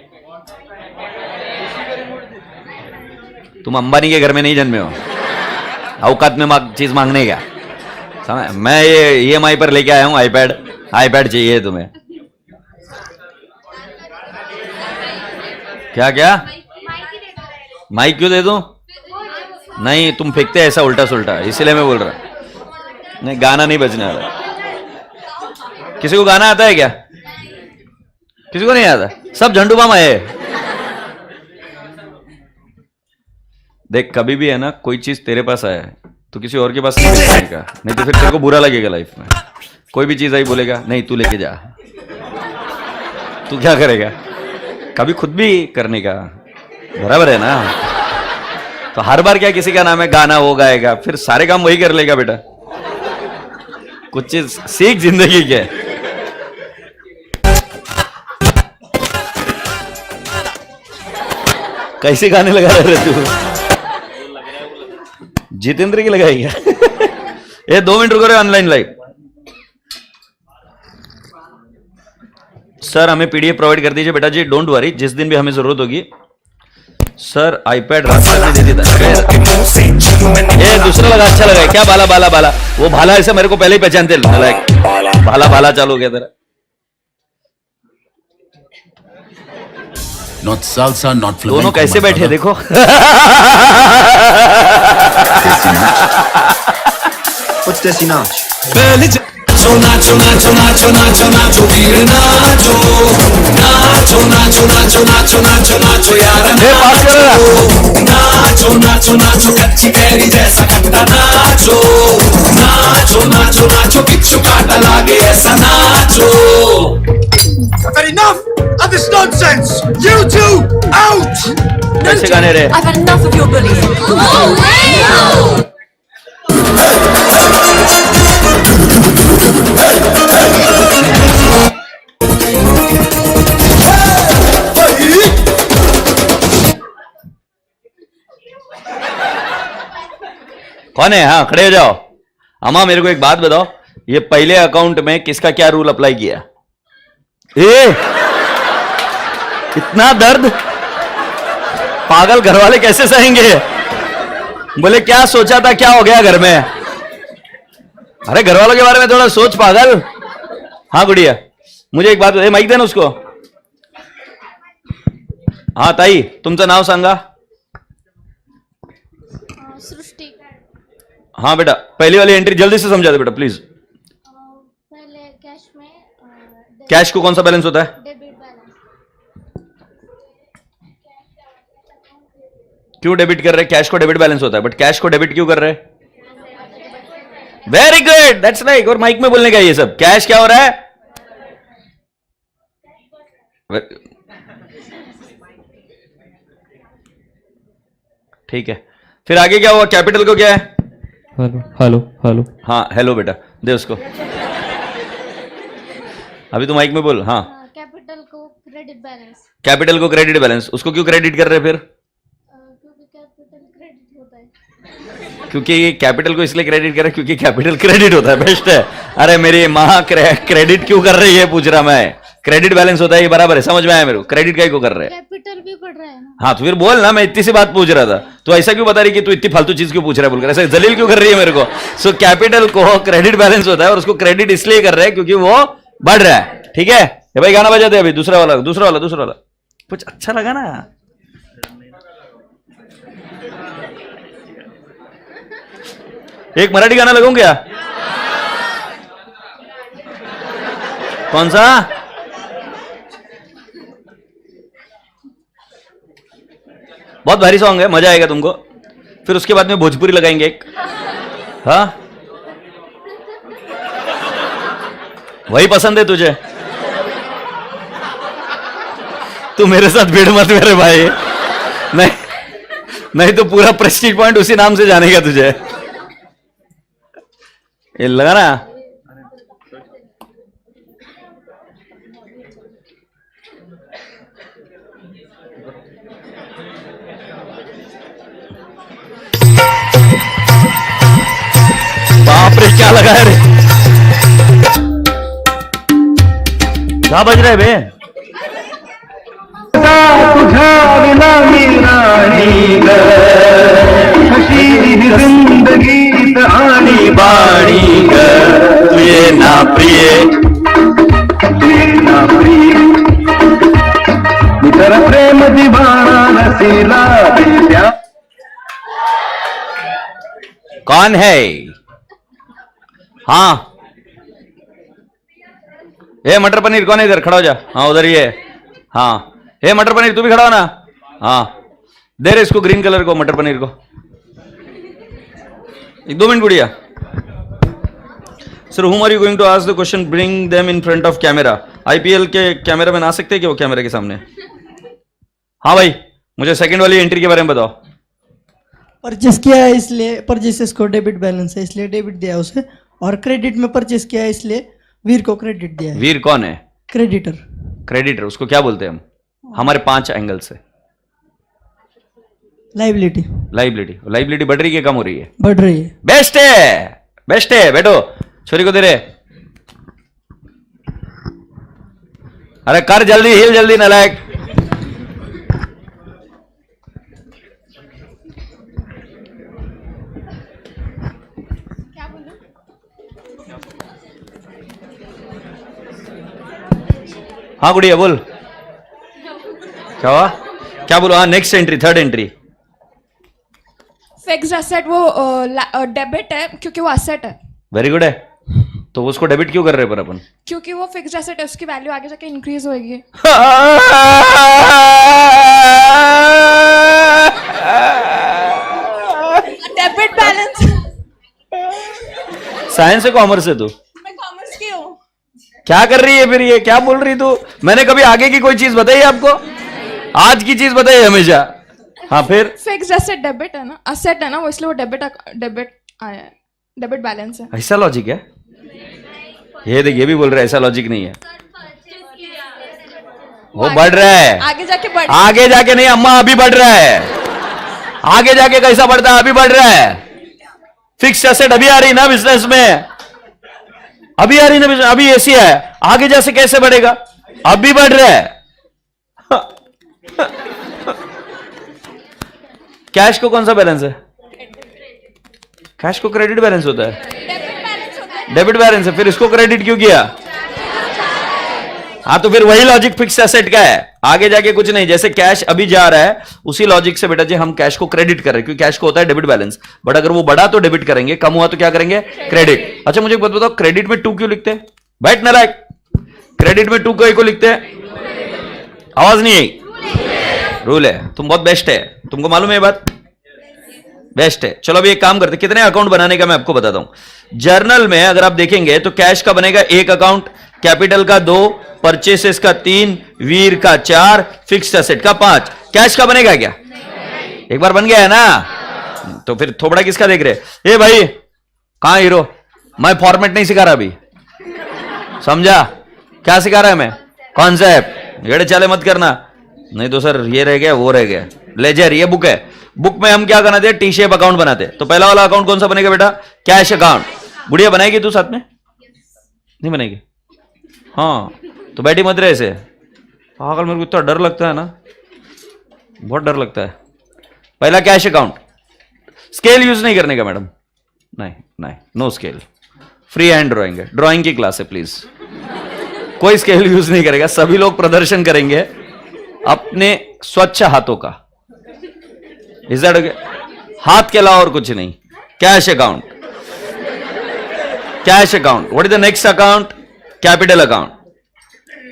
तुम अंबानी के घर में नहीं जन्मे हो, औकात में चीज मांगने का। समझ? मैं ये EMI पर लेके आया हूं आईपैड। आईपैड चाहिए तुम्हें? क्या क्या? माइक क्यों दे दूं? नहीं, तुम फेंकते ऐसा उल्टा सुल्टा, इसलिए मैं बोल रहा। नहीं, गाना नहीं बजने वाला। किसी को गाना आता है क्या? किसी को नहीं आता? सब झंडू बाम आए। देख कभी भी है ना, कोई चीज तेरे पास आया है तो किसी और के पास नहीं बेचने का, नहीं तो फिर तेरे को बुरा लगेगा लाइफ में। कोई भी चीज आई बोलेगा नहीं तू लेके जा, तू क्या करेगा? कभी खुद भी करने का, बराबर है ना? तो हर बार क्या किसी का नाम है गाना वो गाएगा, फिर सारे काम वही कर लेगा बेटा। कुछ चीज सीख जिंदगी के। कैसे गाने लगा रहे तू? जितेंद्र की लगाई क्या? ये 2 मिनट रुको रे, ऑनलाइन लाइव। सर हमें PDF प्रोवाइड कर दीजिए बेटा जी, डोंट वरी, जिस दिन भी हमें जरूरत होगी। सर आईपैड रास्ते में दे देता। ये दूसरा लगा, अच्छा लगा क्या? बाला बाला बाला, वो भाला ऐसे मेरे को पहले ही पहचानते। भाला भाला चालू हो गया तेरा। not salsa, not flamenco. दोनों कैसे my बैठे brother. देखो. What's Desi Nach? नाचो नाचो नाचो नाचो नाचो नाचो वीर नाचो नाचो नाचो नाचो नाचो नाचो नाचो यार नाचो नाचो नाचो नाचो कच्ची कैरी जैसा खट्टा नाचो नाचो नाचो नाचो बिच्छू काटा लागे ऐसा नाचो. I've had enough of this nonsense! You two, out! कैसे गाने रहे. I've had enough of your bullying. कौन है. हाँ खड़े हो जाओ. अम्मा मेरे को एक बात बताओ, ये पहले अकाउंट में किसका क्या रूल अप्लाई किया. इतना दर्द पागल घर वाले कैसे सहेंगे. बोले क्या सोचा था, क्या हो गया घर में. अरे घर वालों के बारे में थोड़ा सोच पागल. हाँ गुड़िया मुझे एक बात, माइक दे ना उसको. हाँ ताई तुमचं नाव सांगा. सृष्टि. हाँ बेटा पहली वाली एंट्री जल्दी से समझा दे बेटा प्लीज. पहले कैश में कैश को कौन सा बैलेंस होता है. Debit balance. क्यों डेबिट कर रहे. कैश को डेबिट बैलेंस होता है, बट कैश को डेबिट क्यों कर रहे. Very good that's right. और माइक में बोलने का ये सब. कैश क्या हो रहा है. ठीक है फिर आगे क्या हुआ. कैपिटल को क्या है. Hello hello hello. हाँ हेलो बेटा दे उसको. अभी तो माइक में बोल. हाँ कैपिटल को क्रेडिट बैलेंस. कैपिटल को क्रेडिट बैलेंस. उसको क्यों क्रेडिट कर रहे फिर. क्योंकि कैपिटल क्रेडिट होता है. क्योंकि कैपिटल को इसलिए क्रेडिट कर रहे क्योंकि कैपिटल क्रेडिट होता है. बेस्ट है. अरे मेरी माँ क्रेडिट क्यों कर रही है पूछ रहा मैं. क्रेडिट बैलेंस होता है ये बराबर है, समझ में आया मेरे को. क्रेडिट का ही को कर रहे हैं. कैपिटल भी पढ़ रहा है ना. हाँ तो फिर बोल ना, मैं इतनी सी बात पूछ रहा था तो ऐसा क्यों बता रही कि तू इतनी फालतू चीज क्यों पूछ रहा है बोलकर ऐसा जलील क्यों कर रही है मेरे को. सो कैपिटल को क्रेडिट बैलेंस होता है और उसको क्रेडिट इसलिए कर रहे हैं क्योंकि वो बढ़ रहा है. ठीक है ये भाई गाना बजा दे अभी. दूसरा वाला दूसरा वाला दूसरा वाला कुछ अच्छा लगा ना. एक मराठी गाना लगाऊं क्या. कौन सा. बहुत भारी सॉन्ग है, मजा आएगा तुमको. फिर उसके बाद में भोजपुरी लगाएंगे एक. हाँ वही पसंद है तुझे. तू मेरे साथ भिड़ मत मेरे भाई. नहीं नहीं तो पूरा प्रेस्टीज पॉइंट उसी नाम से जानेगा तुझे. ये लगा ना. बाप रे क्या लगा है रे. क्या बज रहा है बे. जिंदगी आनी बाणी तुझे ना प्रिय ना प्रिय तेरा प्रेम दीवाना नसीला. कौन है. हाँ ये मटर पनीर कौन है इधर खड़ा हो जा. हाँ उधर ही है. हाँ ये मटर पनीर तू भी खड़ा हो ना. हाँ दे रहे इसको ग्रीन कलर को मटर पनीर को. एक 2 मिनट गुड़िया. Sir whom are you going to ask the question, bring them in front of camera. IPL के कैमरा में ना सकते क्या वो कैमरे के सामने. हाँ भाई मुझे सेकंड वाली एंट्री के बारे में बताओ. परचेस किया है इसलिए परचेसेस को डेबिट बैलेंस है इसलिए डेबिट दिया उसे. और क्रेडिट में परचेस किया है इसलिए वीर को क्रेडिट दिया है. वीर कौन है. क्रेडिटर. क्रेडिटर उसको क्या बोलते हैं हम. हमारे 5 एंगल से. लाइबिलिटी. लाइबिलिटी. लाइबिलिटी बढ़ रही है कम हो रही है. बढ़ रही है. बेस्ट है बेस्ट है. बैठो छोरी को दे रहे. अरे कर जल्दी हिल जल्दी नालायक. क्या बोलूं. हाँ गुड़िया बोल. क्या हुआ? क्या बोलो? हाँ, next entry, third entry. Fixed asset वो डेबिट है क्योंकि वो एसेट है, वेरी गुड है। तो उसको डेबिट क्यों कर रहे हैं पर अपन? क्योंकि वो फिक्स्ड एसेट है, उसकी वैल्यू आगे जाके इंक्रीज होगी। Debit balance. साइंस है कॉमर्स है तू? मैं कॉमर्स की हूँ। क्या कर रही है फिर ये? क्या बोल रही तू? मैंने कभी आगे की कोई चीज बताई आपको? आज की चीज बताई हमेशा। हाँ फिर? फिक्स्ड एसेट डेबिट है ना, एसेट है ना वो, इसलिए वो डेबिट आया है, डेबिट बैलेंस है। ऐसा लॉजिक है? ये देख, ये भी बोल रहा है ऐसा लॉजिक नहीं है। वो बढ़ रहा है आगे जाके बढ़, आगे जाके नहीं अम्मा, अभी बढ़ रहा है। आगे जाके कैसा बढ़ता है? अभी बढ़ रहा है। फिक्स्ड एसेट अभी आ रही ना बिजनेस में, अभी आ रही ना बिजनेस, अभी ऐसी है। आगे जैसे कैसे बढ़ेगा? अभी बढ़ रहा है। कैश को कौन सा बैलेंस है? कैश को क्रेडिट बैलेंस होता है, डेबिट बैलेंस है। फिर इसको क्रेडिट क्यों किया? हाँ, तो फिर वही लॉजिक फिक्स एसेट का है, आगे जाके कुछ नहीं। जैसे कैश अभी जा रहा है, उसी लॉजिक से बेटा जी हम कैश को क्रेडिट कर रहे हैं, क्योंकि कैश को होता है डेबिट बैलेंस। बट अगर वो बढ़ा तो डेबिट करेंगे, कम हुआ तो क्या करेंगे? क्रेडिट। अच्छा मुझे बताओ, क्रेडिट में 2 क्यों लिखते हैं? बैठ नालायक, क्रेडिट में 2 को लिखते हैं? आवाज नहीं आई? रूल है। तुम बहुत बेस्ट है, तुमको मालूम है ये बात? बेस्ट है। चलो अभी एक काम करते, कितने अकाउंट बनाने का मैं आपको बताता हूं। जर्नल में अगर आप देखेंगे तो कैश का बनेगा 1 अकाउंट, कैपिटल का 2, परचेसेस का 3, वीर का 4, फिक्स्ड एसेट का 5। कैश का बनेगा क्या? एक बार बन गया है ना? तो फिर थोबड़ा किसका देख रहे? ए भाई कहां हीरो? मैं फॉर्मेट नहीं सिखा रहा अभी, समझा? क्या सिखा रहा है मैं? कॉन्सेप्ट। येड़े चाले मत करना, नहीं तो सर ये रह गया वो रह गया। लेजर ये बुक है, बुक में हम क्या बनाते हैं? टी शेप अकाउंट बनाते हैं। तो पहला वाला अकाउंट कौन सा बनेगा बेटा? Cash account. बुढ़िया बनाएगी तू साथ में? नहीं बनेगी? हाँ, तो बैठी मत रहे ऐसे पागल, मेरे को इतना डर लगता है ना, बहुत डर लगता है। पहला कैश अकाउंट। स्केल यूज नहीं करने का मैडम, नहीं नहीं, no scale, free hand drawing है, ड्राइंग की क्लास है, प्लीज। कोई स्केल यूज नहीं करेगा, सभी लोग प्रदर्शन करेंगे अपने स्वच्छ हाथों का। Is that okay? हाथ के अलावा और कुछ नहीं। Cash account, cash account. What is the next account? Capital account.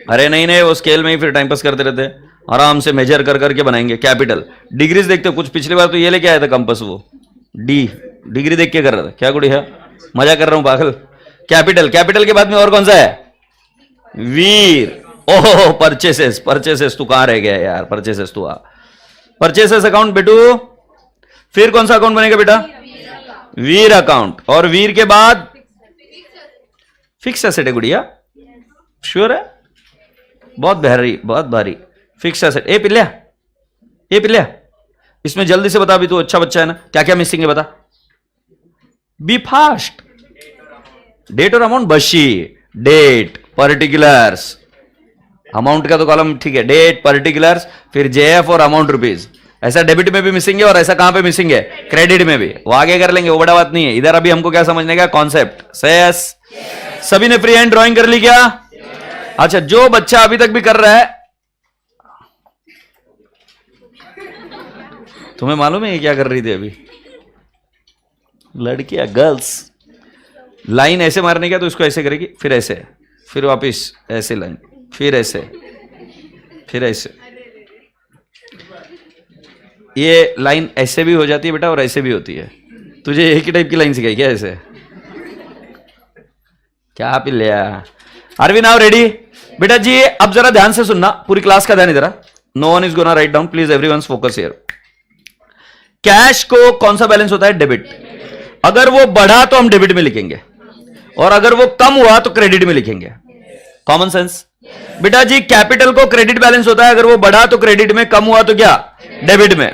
अरे नहीं नहीं, वो स्केल में ही फिर टाइम पास करते रहते, आराम से मेजर कर करके बनाएंगे। कैपिटल डिग्रीज देखते हो कुछ, पिछली बार तो ये लेके आया था कंपास, वो डी डिग्री देख के कर रहा था। क्या गुड़ी है, मजा कर रहा हूं पागल। कैपिटल, कैपिटल के बाद में और कौन सा है? वीर। ओह परचेसेस, परचेसेस तू कहां रह गया यार? परचेसेस तू आ, परचेसेस अकाउंट बेटू। फिर कौन सा अकाउंट बनेगा बेटा? वीर अकाउंट। और वीर के बाद फिक्स एसेट है गुड़िया, श्योर है? बहुत भारी, बहुत भारी फिक्स एसेट। ए पिल्ल्या, ए पिल्ल्या, इसमें जल्दी से बता, भी तू अच्छा बच्चा है ना, क्या क्या मिसिंग है बता। Be fast. डेट और अमाउंट बशी, डेट, पर्टिकुलर्स, अमाउंट का तो कॉलम ठीक है, डेट, पर्टिकुलर्स, फिर जेएफ और अमाउंट रुपीज। ऐसा डेबिट में भी मिसिंग है और ऐसा कहां पे मिसिंग है? क्रेडिट में भी। वो आगे कर लेंगे, वो बड़ा बात नहीं है। इधर अभी हमको क्या समझने का? कॉन्सेप्ट। सेस सभी ने फ्री हैंड ड्राइंग कर ली क्या? अच्छा, जो बच्चा अभी तक भी कर रहा है, तुम्हें मालूम है ये क्या कर रही थी अभी? लड़कियां, गर्ल्स, लाइन ऐसे मारने का तो इसको ऐसे करेगी, फिर ऐसे, फिर वापिस ऐसे लाइन, फिर ऐसे, फिर ऐसे। ये लाइन ऐसे भी हो जाती है बेटा और ऐसे भी होती है। तुझे एक ही टाइप की लाइन सिखाई क्या ऐसे? क्या पिल्लिया। Are we now ready? बेटा जी अब जरा ध्यान से सुनना, पूरी क्लास का ध्यान इधर। No one is gonna write down, please everyone's focus here. Cash को कौन सा बैलेंस होता है? डेबिट। अगर वो बढ़ा तो हम डेबिट में लिखेंगे, और अगर वो कम हुआ तो क्रेडिट में लिखेंगे। Common sense. बेटा जी कैपिटल को क्रेडिट बैलेंस होता है, अगर वो बढ़ा तो क्रेडिट में, कम हुआ तो क्या? डेबिट में।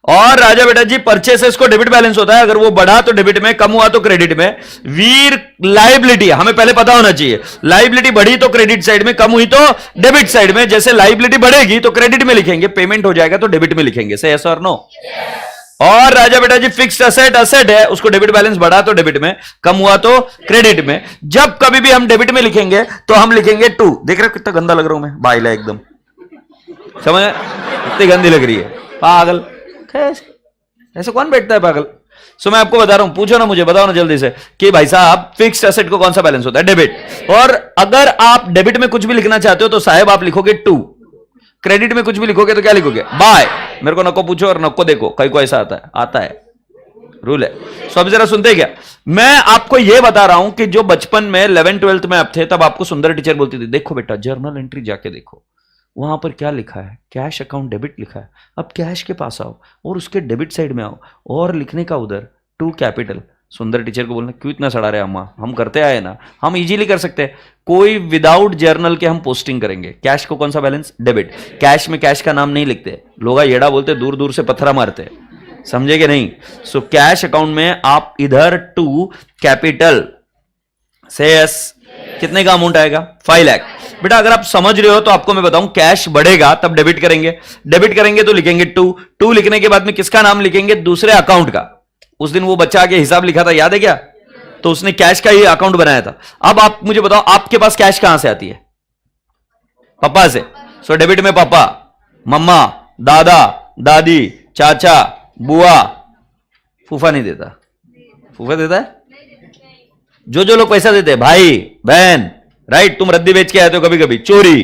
और राजा बेटा जी परचेसेस को डेबिट बैलेंस होता है, अगर वो बढ़ा तो डेबिट में, कम हुआ तो क्रेडिट में। वीर लाइबिलिटी, हमें पहले पता होना चाहिए, लाइबिलिटी बढ़ी तो क्रेडिट साइड में, कम हुई तो डेबिट साइड में। जैसे लाइबिलिटी बढ़ेगी तो क्रेडिट में लिखेंगे, पेमेंट हो जाएगा तो डेबिट में लिखेंगे। से यस और नो? और राजा बेटा जी फिक्स्ड एसेट, एसेट है, उसको डेबिट बैलेंस बढ़ा तो डेबिट में, कम हुआ तो क्रेडिट में। जब कभी भी हम डेबिट में लिखेंगे तो हम लिखेंगे 2। देख रहे हो कितना गंदा लग रहा हूं मैं? बाइला एकदम समझ में? इतनी गंदी लग रही है, पागल। कैसे ऐसे कौन बैठता है पागल? सो मैं आपको बता रहा हूं, पूछो ना मुझे, बताओ ना जल्दी से कि भाई साहब फिक्स्ड एसेट को कौन सा बैलेंस होता है? डेबिट। और अगर आप डेबिट में कुछ भी लिखना चाहते हो तो साहब आप लिखोगे 2, क्रेडिट में कुछ भी लिखोगे तो क्या लिखोगे? बाय। मेरे को नको पूछो और नको देखो, कहीं को ऐसा आता है रूल है। सो अब जरा सुनते हैं क्या? मैं आपको यह बता रहा हूं कि जो बचपन में 11th 12th में आप थे तब आपको सुंदर टीचर बोलती थी, देखो बेटा जर्नल एंट्री जाके देखो, वहां पर क्या लिखा है, कैश अकाउंट डेबिट लिखा है, अब कैश के पास आओ और उसके डेबिट साइड में आओ और लिखने का उधर टू कैपिटल। सुंदर टीचर को बोलना क्यों इतना सड़ा रहे अम्मा, हम करते आए ना, हम इजीली कर सकते हैं। कोई विदाउट जर्नल के हम पोस्टिंग करेंगे। कैश को कौन सा बैलेंस? डेबिट। कैश में कैश का नाम नहीं लिखते, लोग येड़ा बोलते, दूर दूर से पत्थरा मारते, समझे कि नहीं? सो कैश अकाउंट में आप इधर टू कैपिटल से यस, कितने का अमाउंट आएगा? 5 लाख। बेटा अगर आप समझ रहे हो तो आपको मैं बताऊं, कैश बढ़ेगा तब डेबिट करेंगे, डेबिट करेंगे तो लिखेंगे 2 लिखने के बाद में किसका नाम लिखेंगे? दूसरे अकाउंट का। उस दिन वो बच्चा आके हिसाब लिखा था, याद है क्या? तो उसने कैश का ही अकाउंट बनाया था। अब आप मुझे बताओ, आपके पास कैश कहां से आती है? पापा से। सो डेबिट में पापा, मम्मा, दादा, दादी, चाचा, बुआ। फूफा नहीं देता? फूफा देता है? जो लोग पैसा देते हैं, भाई बहन, राइट? तुम रद्दी बेच के आते हो कभी कभी, चोरी,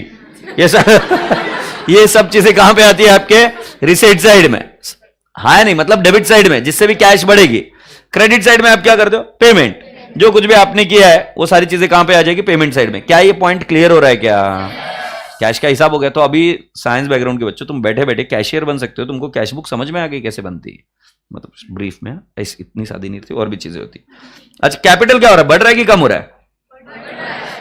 ये सब ये सब चीजें कहां पे आती है? आपके रिसीट साइड में। हाँ नहीं, मतलब डेबिट साइड में, जिससे भी कैश बढ़ेगी। क्रेडिट साइड में आप क्या करते हो? पेमेंट। जो कुछ भी आपने किया है वो सारी चीजें कहां पे आ जाएगी? पेमेंट साइड में। क्या ये पॉइंट क्लियर हो रहा है क्या? कैश का हिसाब हो गया। तो अभी साइंस बैकग्राउंड के बच्चों, तुम बैठे बैठे कैशियर बन सकते हो। तुमको कैश बुक समझ में आ गई कैसे बनती है? मतलब ब्रीफ में ऐसी इतनी सादी नहीं थी, और भी चीजें होती। अच्छा, कैपिटल क्या हो रहा है? बढ़ रहा है कि कम हो रहा है?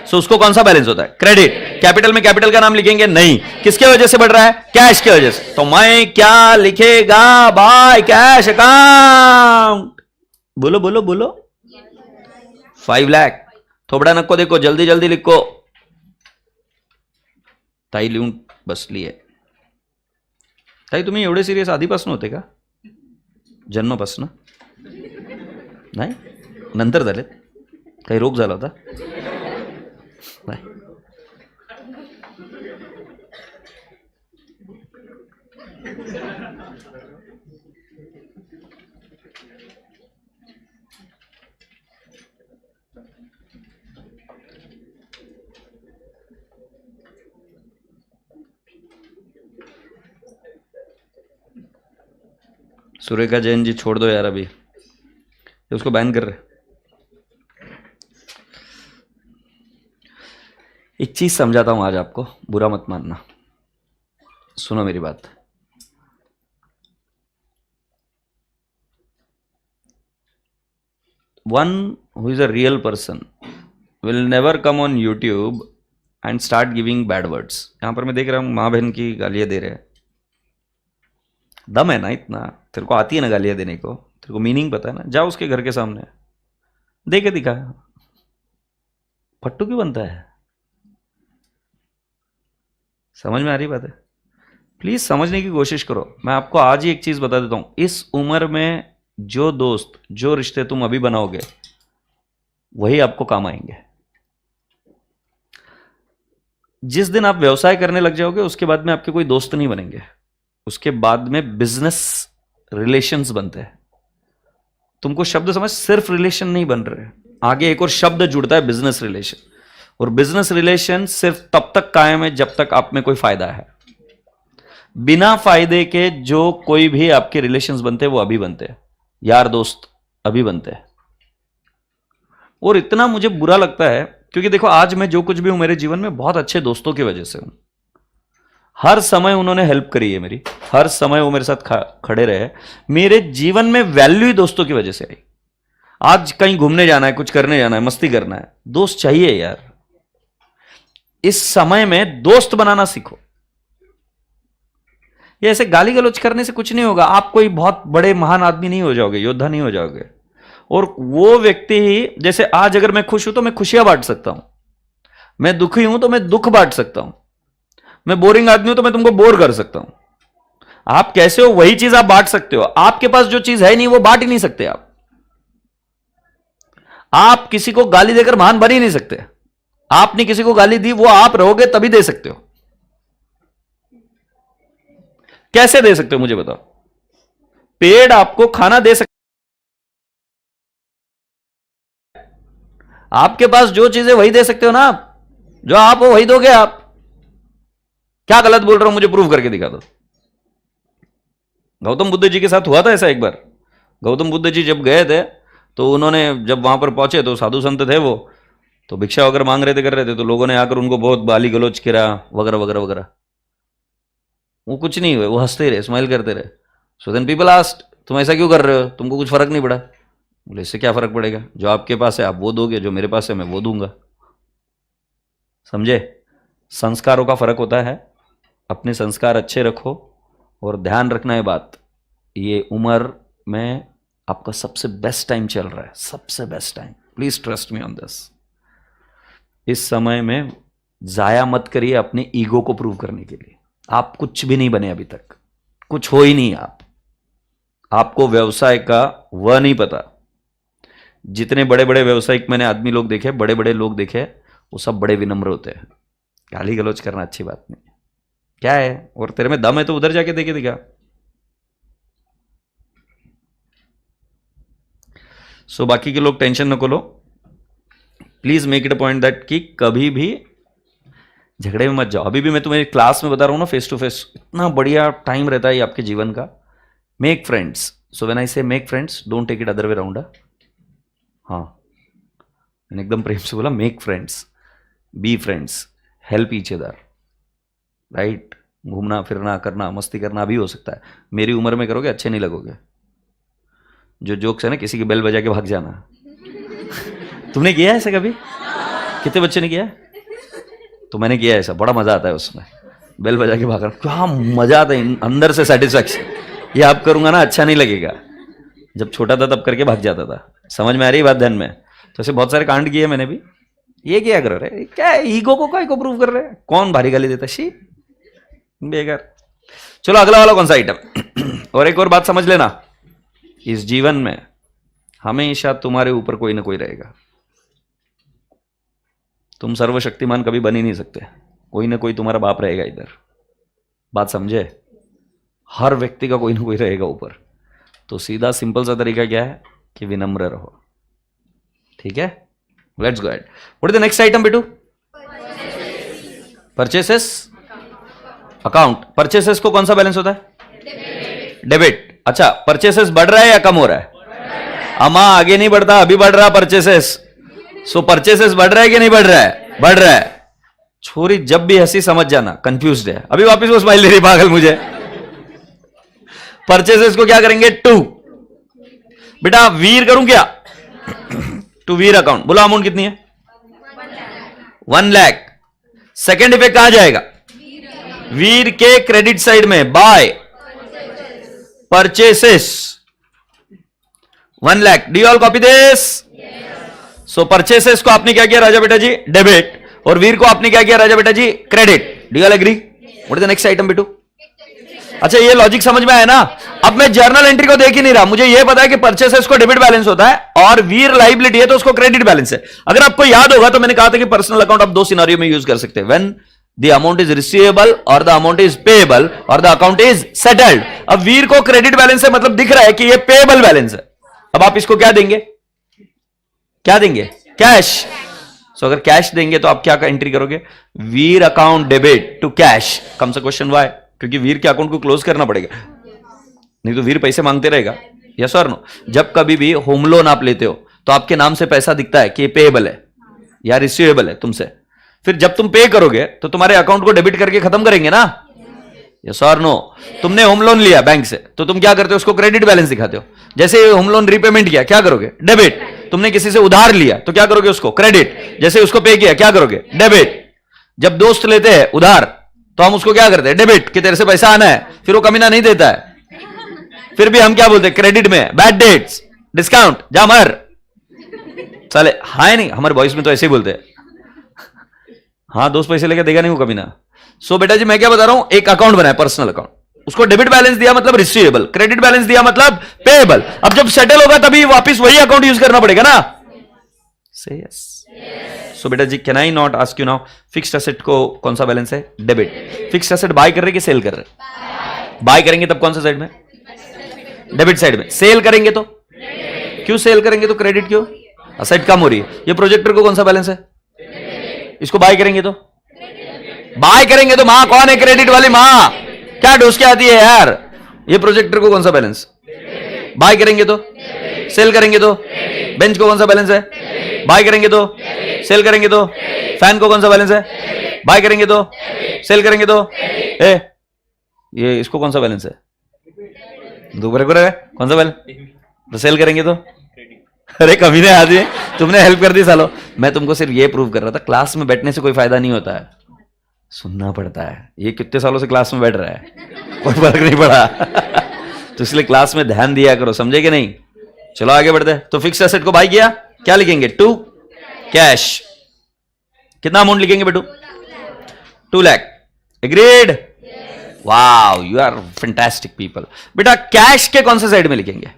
सो उसको कौन सा बैलेंस होता है? क्रेडिट। कैपिटल में कैपिटल का नाम लिखेंगे? नहीं। किसके वजह से बढ़ रहा है? कैश की वजह से। तो मैं क्या लिखेगा? By cash account. बोलो बोलो बोलो। 5 लाख। थोबड़ा नको देखो, जल्दी जल्दी लिखो। ताई लिहून बसली आहे. ताई तुम्ही एवढे सिरियस आधीपासून होते का? जन्मापासून? नाही, नंतर झालेत? काही रोग झाला होता? नाही. सुरेखा जैन जी छोड़ दो यार, अभी उसको बैन कर रहे. एक चीज समझाता हूं आज आपको, बुरा मत मानना, सुनो मेरी बात. One who is a real person will never come on YouTube and start giving bad words. यहां पर मैं देख रहा हूं मां बहन की गालियां दे रहे हैं. दम है ना इतना? तेरे को आती है ना गालियां देने को? तेरे को मीनिंग पता है ना? जा उसके घर के सामने दे के दिखा. फट्टू क्यों बनता है? समझ में आ रही बात है? प्लीज समझने की कोशिश करो. मैं आपको आज ही एक चीज बता देता हूं, इस उम्र में जो दोस्त, जो रिश्ते तुम अभी बनाओगे वही आपको काम आएंगे. जिस दिन आप व्यवसाय करने लग जाओगे उसके बाद में आपके कोई दोस्त नहीं बनेंगे. उसके बाद में बिजनेस रिलेशंस बनते हैं. तुमको शब्द समझ, सिर्फ रिलेशन नहीं बन रहे, आगे एक और शब्द जुड़ता है, बिजनेस रिलेशन. और बिजनेस रिलेशन सिर्फ तब तक कायम है जब तक आप में कोई फायदा है. बिना फायदे के जो कोई भी आपके रिलेशंस बनते हैं वो अभी बनते हैं. यार दोस्त अभी बनते हैं. और इतना मुझे बुरा लगता है क्योंकि देखो आज मैं जो कुछ भी हूं मेरे जीवन में बहुत अच्छे दोस्तों की वजह से हूं. हर समय उन्होंने हेल्प करी है मेरी, हर समय वो मेरे साथ खड़े रहे. मेरे जीवन में वैल्यू ही दोस्तों की वजह से आई. आज कहीं घूमने जाना है, कुछ करने जाना है, मस्ती करना है, दोस्त चाहिए यार. इस समय में दोस्त बनाना सीखो. ये ऐसे गाली गलौज करने से कुछ नहीं होगा. आप कोई बहुत बड़े महान आदमी नहीं हो जाओगे, योद्धा नहीं हो जाओगे. और वो व्यक्ति ही, जैसे आज अगर मैं खुश हूं तो मैं खुशियां बांट सकता हूं, मैं दुखी हूं तो मैं दुख बांट सकता हूं, मैं बोरिंग आदमी हूं तो मैं तुमको बोर कर सकता हूं. आप कैसे हो वही चीज आप बांट सकते हो. आपके पास जो चीज है नहीं वो बांट ही नहीं सकते आप. आप किसी को गाली देकर महान बन ही नहीं सकते. आपने किसी को गाली दी, वो आप रहोगे तभी दे सकते हो. कैसे दे सकते हो मुझे बताओ? पेड़ आपको खाना दे सकते, आपके पास जो चीजें वही दे सकते हो ना आप, जो आप हो वही दोगे आप। क्या गलत बोल रहा हूं, मुझे प्रूव करके दिखा दो। गौतम बुद्ध जी के साथ हुआ था ऐसा एक बार। गौतम बुद्ध जी जब गए थे तो उन्होंने, जब वहां पर पहुंचे तो साधु संत थे वो, तो भिक्षा वगैरह मांग रहे थे, कर रहे थे, तो लोगों ने आकर उनको बहुत गाली गलौज किया वगैरह वगैरह वगैरह। वो कुछ नहीं हुए, वो हंसते रहे, स्माइल करते रहे। सो देन पीपल आस्क्ड, तुम ऐसा क्यों कर रहे हो, तुमको कुछ फर्क नहीं पड़ा? बोले इससे क्या फर्क पड़ेगा, जो आपके पास है आप वो दोगे, जो मेरे पास है मैं वो दूंगा। समझे? संस्कारों का फर्क होता है। अपने संस्कार अच्छे रखो और ध्यान रखना है बात, ये उम्र में आपका सबसे बेस्ट टाइम चल रहा है, सबसे best time. Please trust me on this. इस समय में जाया मत करिए अपने ईगो को प्रूव करने के लिए। आप कुछ भी नहीं बने अभी तक, कुछ हो ही नहीं आप। आपको व्यवसाय का वह नहीं पता। जितने बड़े बड़े व्यवसायिक मैंने आदमी लोग देखे, बड़े बड़े लोग देखे, वो सब बड़े विनम्र होते हैं। गाली गलौज करना अच्छी बात नहीं। क्या है, और तेरे में दम है तो उधर जाके देखे दिखा। सो बाकी के लोग टेंशन न लो। Please make it a point that कि कभी भी झगड़े में मत जाओ। अभी भी मैं तुम्हें क्लास में बता रहा हूं ना, फेस टू फेस इतना बढ़िया टाइम रहता है आपके जीवन का। Make friends. So when I say make friends, don't take it other way round. हाँ, मैंने एकदम प्रेम से बोला, make friends, be friends, help each other, right? घूमना फिरना करना, मस्ती करना अभी हो सकता है, मेरी उम्र में करोगे अच्छे नहीं लगोगे। जो जोक्स है ना, किसी की बेल बजा के भाग जाना तुमने किया है ऐसा कभी? कितने बच्चे ने किया है? तो मैंने किया है ऐसा, बड़ा मजा आता है उसमें, बेल बजा के भागना, क्या मजा आता है अंदर से, सेटिस्फैक्शन। ये आप करूंगा ना अच्छा नहीं लगेगा। जब छोटा था तब करके भाग जाता था। समझ में आ रही बात ध्यान में? तो ऐसे बहुत सारे कांड किए मैंने भी। ये क्या कर रहे, क्या ईगो को काय को प्रूव कर रहे हैं? कौन भारी गाली देता? शी बेकार। चलो अगला वाला कौन सा आइटम? और एक और बात समझ लेना, इस जीवन में हमेशा तुम्हारे ऊपर कोई ना कोई रहेगा। तुम सर्वशक्तिमान कभी बन ही नहीं सकते, कोई ना कोई तुम्हारा बाप रहेगा इधर। बात समझे? हर व्यक्ति का कोई ना कोई रहेगा ऊपर। तो सीधा सिंपल सा तरीका क्या है कि विनम्र रहो। ठीक है, let's go ahead. What is the next item बेटू? Purchases account. परचेसेस को कौन सा बैलेंस होता है? डेबिट। अच्छा, परचेसेस बढ़ रहा है या कम हो रहा है? अमा आगे नहीं बढ़ता, अभी बढ़ रहा परचेसेस। सो परचेसेस बढ़ रहा है कि नहीं बढ़ रहा है? बढ़ रहा है। छोरी जब भी हंसी समझ जाना कंफ्यूज्ड है। अभी वापस वो स्माइल दे रही पागल मुझे। परचेसेस को क्या करेंगे? 2। बेटा वीर करूं क्या? To Veer account. बोला अमाउंट कितनी है? 1 लाख। सेकेंड इफेक्ट कहां जाएगा? वीर के क्रेडिट साइड में, by purchases 1 lakh. Did all copy this? So purchases को आपने क्या किया राजा बेटा जी? डेबिट। और वीर को आपने क्या किया राजा बेटा जी? Credit. Do all agree? What is the next item बेटू? अच्छा, ये लॉजिक समझ में आया ना? अब मैं जर्नल एंट्री को देख ही नहीं रहा, मुझे ये पता है कि परचेसेस को डेबिट बैलेंस होता है और वीर लाइबिलिटी है तो उसको क्रेडिट बैलेंस है। अगर आपको याद होगा तो मैंने कहा था कि पर्सनल अकाउंट आप 2 सिनेरियो में यूज कर सकते हैं, when the amount is receivable और द अमाउंट इज पेएबल और द अकाउंट इज सेटल्ड। अब वीर को क्रेडिट बैलेंस है, मतलब दिख रहा है कि ये पेएबल बैलेंस है। अब आप इसको क्या देंगे? क्या देंगे? कैश। सो अगर कैश देंगे तो आप क्या एंट्री करोगे? वीर अकाउंट डेबिट टू कैश। कम से क्वेश्चन वाई? क्योंकि वीर के अकाउंट को क्लोज करना पड़ेगा, नहीं तो वीर पैसे मांगते रहेगा। यस और नो? जब कभी भी होम लोन आप लेते हो तो आपके नाम से पैसा दिखता है कि ये पेएबल है या रिसीवेबल है तुमसे। फिर जब तुम पे करोगे तो तुम्हारे अकाउंट को डेबिट करके खत्म करेंगे ना? यस और नो? तुमने होम लोन लिया बैंक से तो तुम क्या करते हो? उसको क्रेडिट बैलेंस दिखाते हो। जैसे होम लोन रीपेमेंट किया क्या करोगे? डेबिट। तुमने किसी से उधार लिया तो क्या करोगे? उसको क्रेडिट। जैसे उसको पे किया क्या करोगे? डेबिट। जब दोस्त लेते हैं उधार तो हम उसको क्या करते हैं? डेबिट, कि तेरे से पैसा आना है। फिर वो कमीना नहीं देता है, फिर भी हम क्या बोलते हैं? क्रेडिट में बैड डेट्स, डिस्काउंट, जा मर चले। हाँ नहीं, हमारे बॉयज में तो ऐसे ही बोलते हैं। हाँ, दोस्त पैसे लेके देगा नहीं वो कमीना। सो बेटा जी मैं क्या बता रहा हूं, एक अकाउंट बनाया पर्सनल अकाउंट, उसको डेबिट बैलेंस दिया मतलब रिसीवेबल, क्रेडिट बैलेंस दिया मतलब पेएबल। अब जब सेटल होगा तभी वापस वही अकाउंट यूज करना पड़ेगा ना? से यस। सो बेटा जी can I not ask you now, fixed asset को कौन सा बैलेंस है? डेबिट। फिक्स्ड एसेट बाय कर रहे कि सेल कर रहे? बाय करेंगे तब कौन सा साइड में? डेबिट साइड में। सेल करेंगे तो क्यों सेल करेंगे तो क्रेडिट क्यों? असेट कम हो रही है। ये प्रोजेक्टर को कौन सा बैलेंस है? इसको बाय करेंगे तो मां कौन है? क्रेडिट वाली मां क्या डोस के आती है यार? ये प्रोजेक्टर को कौन सा बैलेंस? बाय करेंगे तो सेल करेंगे तो बेंच को कौन सा बैलेंस है? बाय करेंगे तो सेल करेंगे तो फैन को कौन सा बैलेंस है? बाय करेंगे तो सेल करेंगे तो ये इसको कौन सा बैलेंस है? दोबारा कौन सा बैलेंस? तो सेल करेंगे तो अरे कभी नहीं आती तुमने हेल्प कर दी सालो। मैं तुमको सिर्फ ये प्रूव कर रहा था क्लास में बैठने से कोई फायदा नहीं होता है, सुनना पड़ता है। ये कितने सालों से क्लास में बैठ रहा है, कोई फर्क नहीं पड़ा तो इसलिए क्लास में ध्यान दिया करो, समझे कि नहीं? चलो आगे बढ़ते। तो फिक्स एसेट को बाय किया, क्या लिखेंगे? To cash. कितना अमाउंट लिखेंगे बेटू? 2 lakh. Agreed? Wow, you are fantastic people. बेटा कैश के कौन से साइड में लिखेंगे?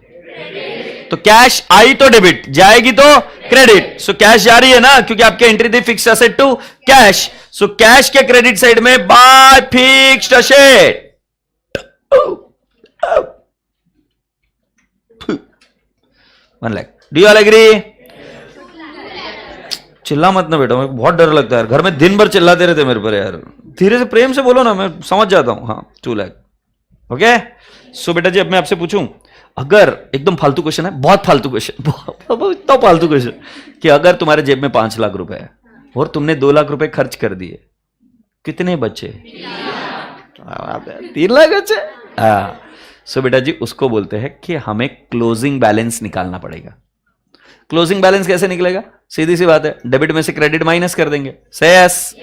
तो कैश आई तो डेबिट, जाएगी तो क्रेडिट। सो कैश जा रही है ना, क्योंकि आपके एंट्री थी fixed asset to cash. So cash के क्रेडिट साइड में by fixed asset. 1 lakh. Do you all agree? चिल्ला मत ना बेटा, मेरे को बहुत डर लगता है यार, घर में दिन भर चिल्लाते रहते मेरे पर यार। धीरे से प्रेम से बोलो ना, मैं समझ जाता हूं। हाँ 2 लाख। ओके। सो बेटा जी अब मैं आपसे पूछूं, अगर एकदम फालतू क्वेश्चन है, बहुत फालतू क्वेश्चन, इतना फालतू क्वेश्चन कि अगर तुम्हारे जेब में 5 लाख रुपए है और तुमने 2 लाख रुपए खर्च कर दिए, कितने बचे? 3 लाख बचे। हाँ। सो बेटा जी उसको बोलते हैं कि हमें क्लोजिंग बैलेंस निकालना पड़ेगा। क्लोजिंग बैलेंस कैसे निकलेगा? सीधी सी बात है, डेबिट में से क्रेडिट माइनस कर देंगे। से यस।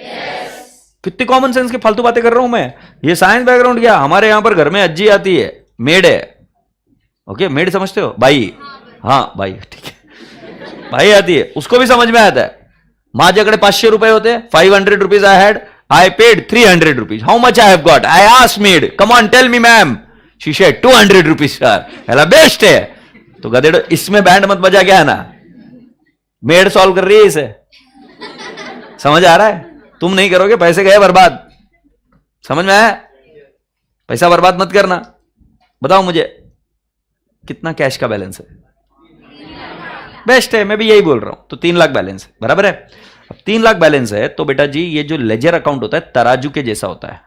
कितनी कॉमन सेंस की फालतू बातें कर रहा हूं मैं। ये साइंस बैकग्राउंड क्या, हमारे यहां पर घर में अज्जी आती है, मेड है। ओके, मेड समझते हो? भाई, हाँ भाई, ठीक है, भाई आती है, उसको भी समझ में आता है। माझ्याकडे 500 रुपये होते, 500 rupees I had, I paid 300 rupees. How much I have got? I asked maid, come on tell me ma'am. She said 200 rupees sir. हेला बेस्ट है। तो गधेड़ो इसमें बैंड मत बजा के आना, मेड सॉल्व कर रही है इसे। समझ आ रहा है? तुम नहीं करोगे, पैसे गए बर्बाद। समझ में आया? पैसा बर्बाद मत करना। बताओ मुझे कितना कैश का बैलेंस है? बेस्ट है, मैं भी यही बोल रहा हूं। तो 3 लाख बैलेंस है, बराबर है। अब 3 लाख बैलेंस है तो बेटा जी ये जो लेजर अकाउंट होता है तराजू के जैसा होता है,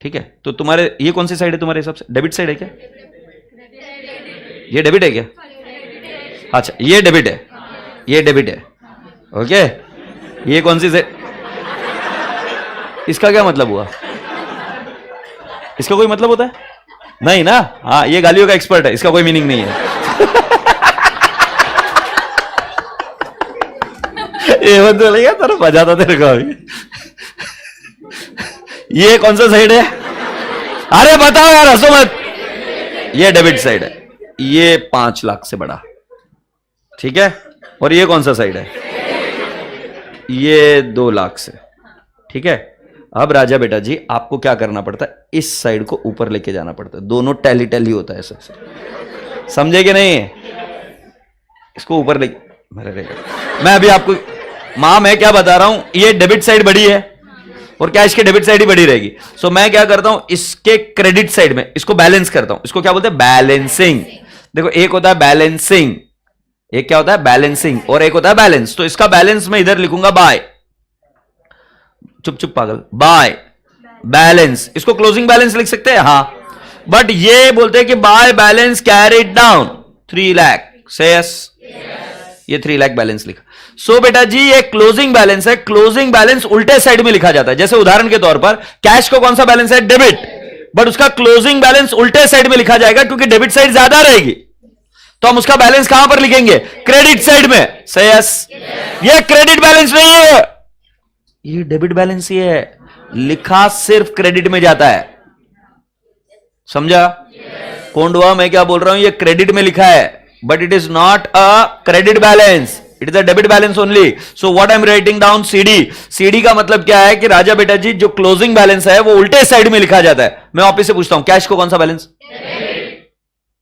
ठीक है? तो तुम्हारे ये कौन सी साइड है तुम्हारे हिसाब से? डेबिट साइड है क्या? ये डेबिट है क्या? अच्छा ये डेबिट है, ये डेबिट है। ओके, ये कौन सी साइड? इसका क्या मतलब हुआ? इसका कोई मतलब होता है? नहीं ना। हाँ, ये गालियों का एक्सपर्ट है, इसका कोई मीनिंग नहीं है। ये मत बोलेगा तेरा बजाता तेरे को अभी। ये कौन सा साइड है? अरे बताओ यार, हंसो मत। ये डेबिट साइड है, ये 5 लाख से बड़ा, ठीक है? और ये कौन सा साइड है? ये 2 लाख से, ठीक है? अब राजा बेटा जी आपको क्या करना पड़ता है? इस साइड को ऊपर लेके जाना पड़ता है, दोनों टैली टैली होता है ऐसे। समझे कि नहीं? इसको ऊपर ले, मैं अभी आपको मां मैं क्या बता रहा हूं, ये डेबिट साइड बड़ी है और कैश के डेबिट साइड ही बड़ी रहेगी। सो मैं क्या करता हूं, इसके क्रेडिट साइड में इसको बैलेंस करता हूं। इसको क्या बोलते हैं? बैलेंसिंग। देखो एक होता है बैलेंसिंग, एक क्या होता है? बैलेंसिंग, और एक होता है बैलेंस। तो इसका बैलेंस मैं इधर लिखूंगा बाय, चुप चुप पागल, बाय बैलेंस। इसको क्लोजिंग बैलेंस लिख सकते हैं, हाँ, बट ये बोलते हैं कि bye balance carried down 3 lakh. से यस, ये 3 लाख बैलेंस लिखा। सो बेटा जी ये क्लोजिंग बैलेंस है। क्लोजिंग बैलेंस उल्टे साइड में लिखा जाता है। जैसे उदाहरण के तौर पर कैश को कौन सा बैलेंस है? डेबिट, बट उसका क्लोजिंग बैलेंस उल्टे साइड में लिखा जाएगा क्योंकि डेबिट साइड ज्यादा रहेगी। तो हम उसका बैलेंस कहां पर लिखेंगे? क्रेडिट साइड में। से यस, ये क्रेडिट बैलेंस नहीं है, ये डेबिट बैलेंस ही है, लिखा सिर्फ क्रेडिट में जाता है। समझा? कोंडवा मैं क्या बोल रहा हूं, ये क्रेडिट में लिखा है but it is not a credit balance, it is a debit balance only. So what I am writing down? CD. CD का मतलब क्या है कि राजा बेटा जी जो क्लोजिंग बैलेंस है वो उल्टे साइड में लिखा जाता है। मैं ऑफिस से पूछता हूं कैश को कौन सा बैलेंस?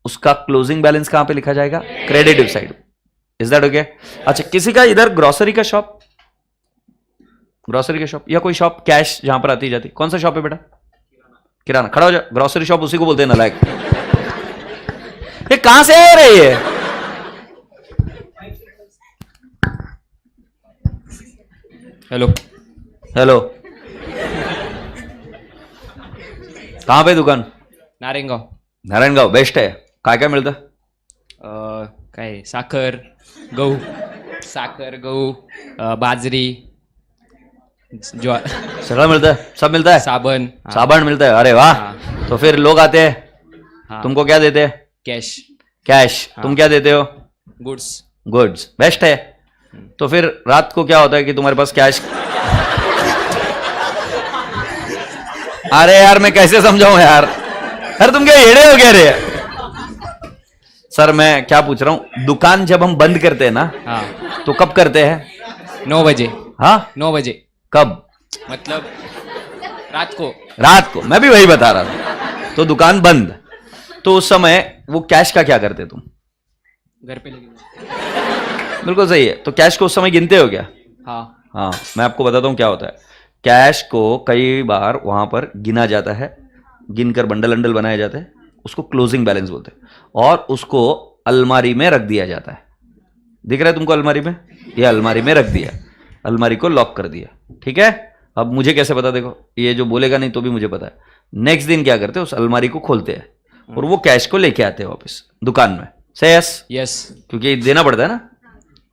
उसका क्लोजिंग बैलेंस कहां पे लिखा जाएगा? Credit side. Is that okay? अच्छा, किसी का इधर ग्रोसरी का शॉप, ग्रोसरी का शॉप या कोई शॉप कैश जहां पर आती जाती, कौन सा शॉप है बेटा? किराना, खड़ा हो जा, ग्रोसरी शॉप उसी को बोलते हैं नालायक। ये कहां से आ रही है? हेलो हेलो, कहां पे दुकान? नारायणगाव. नारायणगाव बेस्ट है. काय काय मिळतं? काय साखर गहू बाजरी ज्वार सगळं मिलता है, सब मिलता है, साबण साबुन मिलता है. अरे वाह. हाँ. तो फिर लोग आते हैं, हाँ. तुमको क्या देते हैं? Cash cash. तुम क्या देते हो? गुड्स. गुड्स. बेस्ट है. तो फिर रात को क्या होता है कि तुम्हारे पास कैश? अरे यार मैं कैसे समझाऊं यार, अरे तुम क्या हेड़े हो क्या रे? सर मैं क्या पूछ रहा हूं, दुकान जब हम बंद करते हैं ना, हाँ तो कब करते हैं? 9 बजे. हाँ 9 बजे कब? मतलब रात को. रात को. मैं भी वही बता रहा था. तो दुकान बंद, तो उस समय वो कैश का क्या करते तुम? घर पे लगे. बिल्कुल सही है. तो कैश को उस समय गिनते हो क्या? हाँ. हाँ मैं आपको बताता हूँ क्या होता है. कैश को कई बार वहां पर गिना जाता है, गिनकर बंडल अंडल बनाए जाते हैं, उसको क्लोजिंग बैलेंस बोलते हैं, और उसको अलमारी में रख दिया जाता है. दिख रहा है तुमको अलमारी में? ये अलमारी में रख दिया, अलमारी को लॉक कर दिया. ठीक है. अब मुझे कैसे पता? देखो ये जो बोलेगा नहीं तो भी मुझे पता है. नेक्स्ट दिन क्या करते हैं, उस अलमारी को खोलते हैं और वो कैश को लेके आते हैं वापस दुकान में. से यस? यस. क्योंकि देना पड़ता है ना,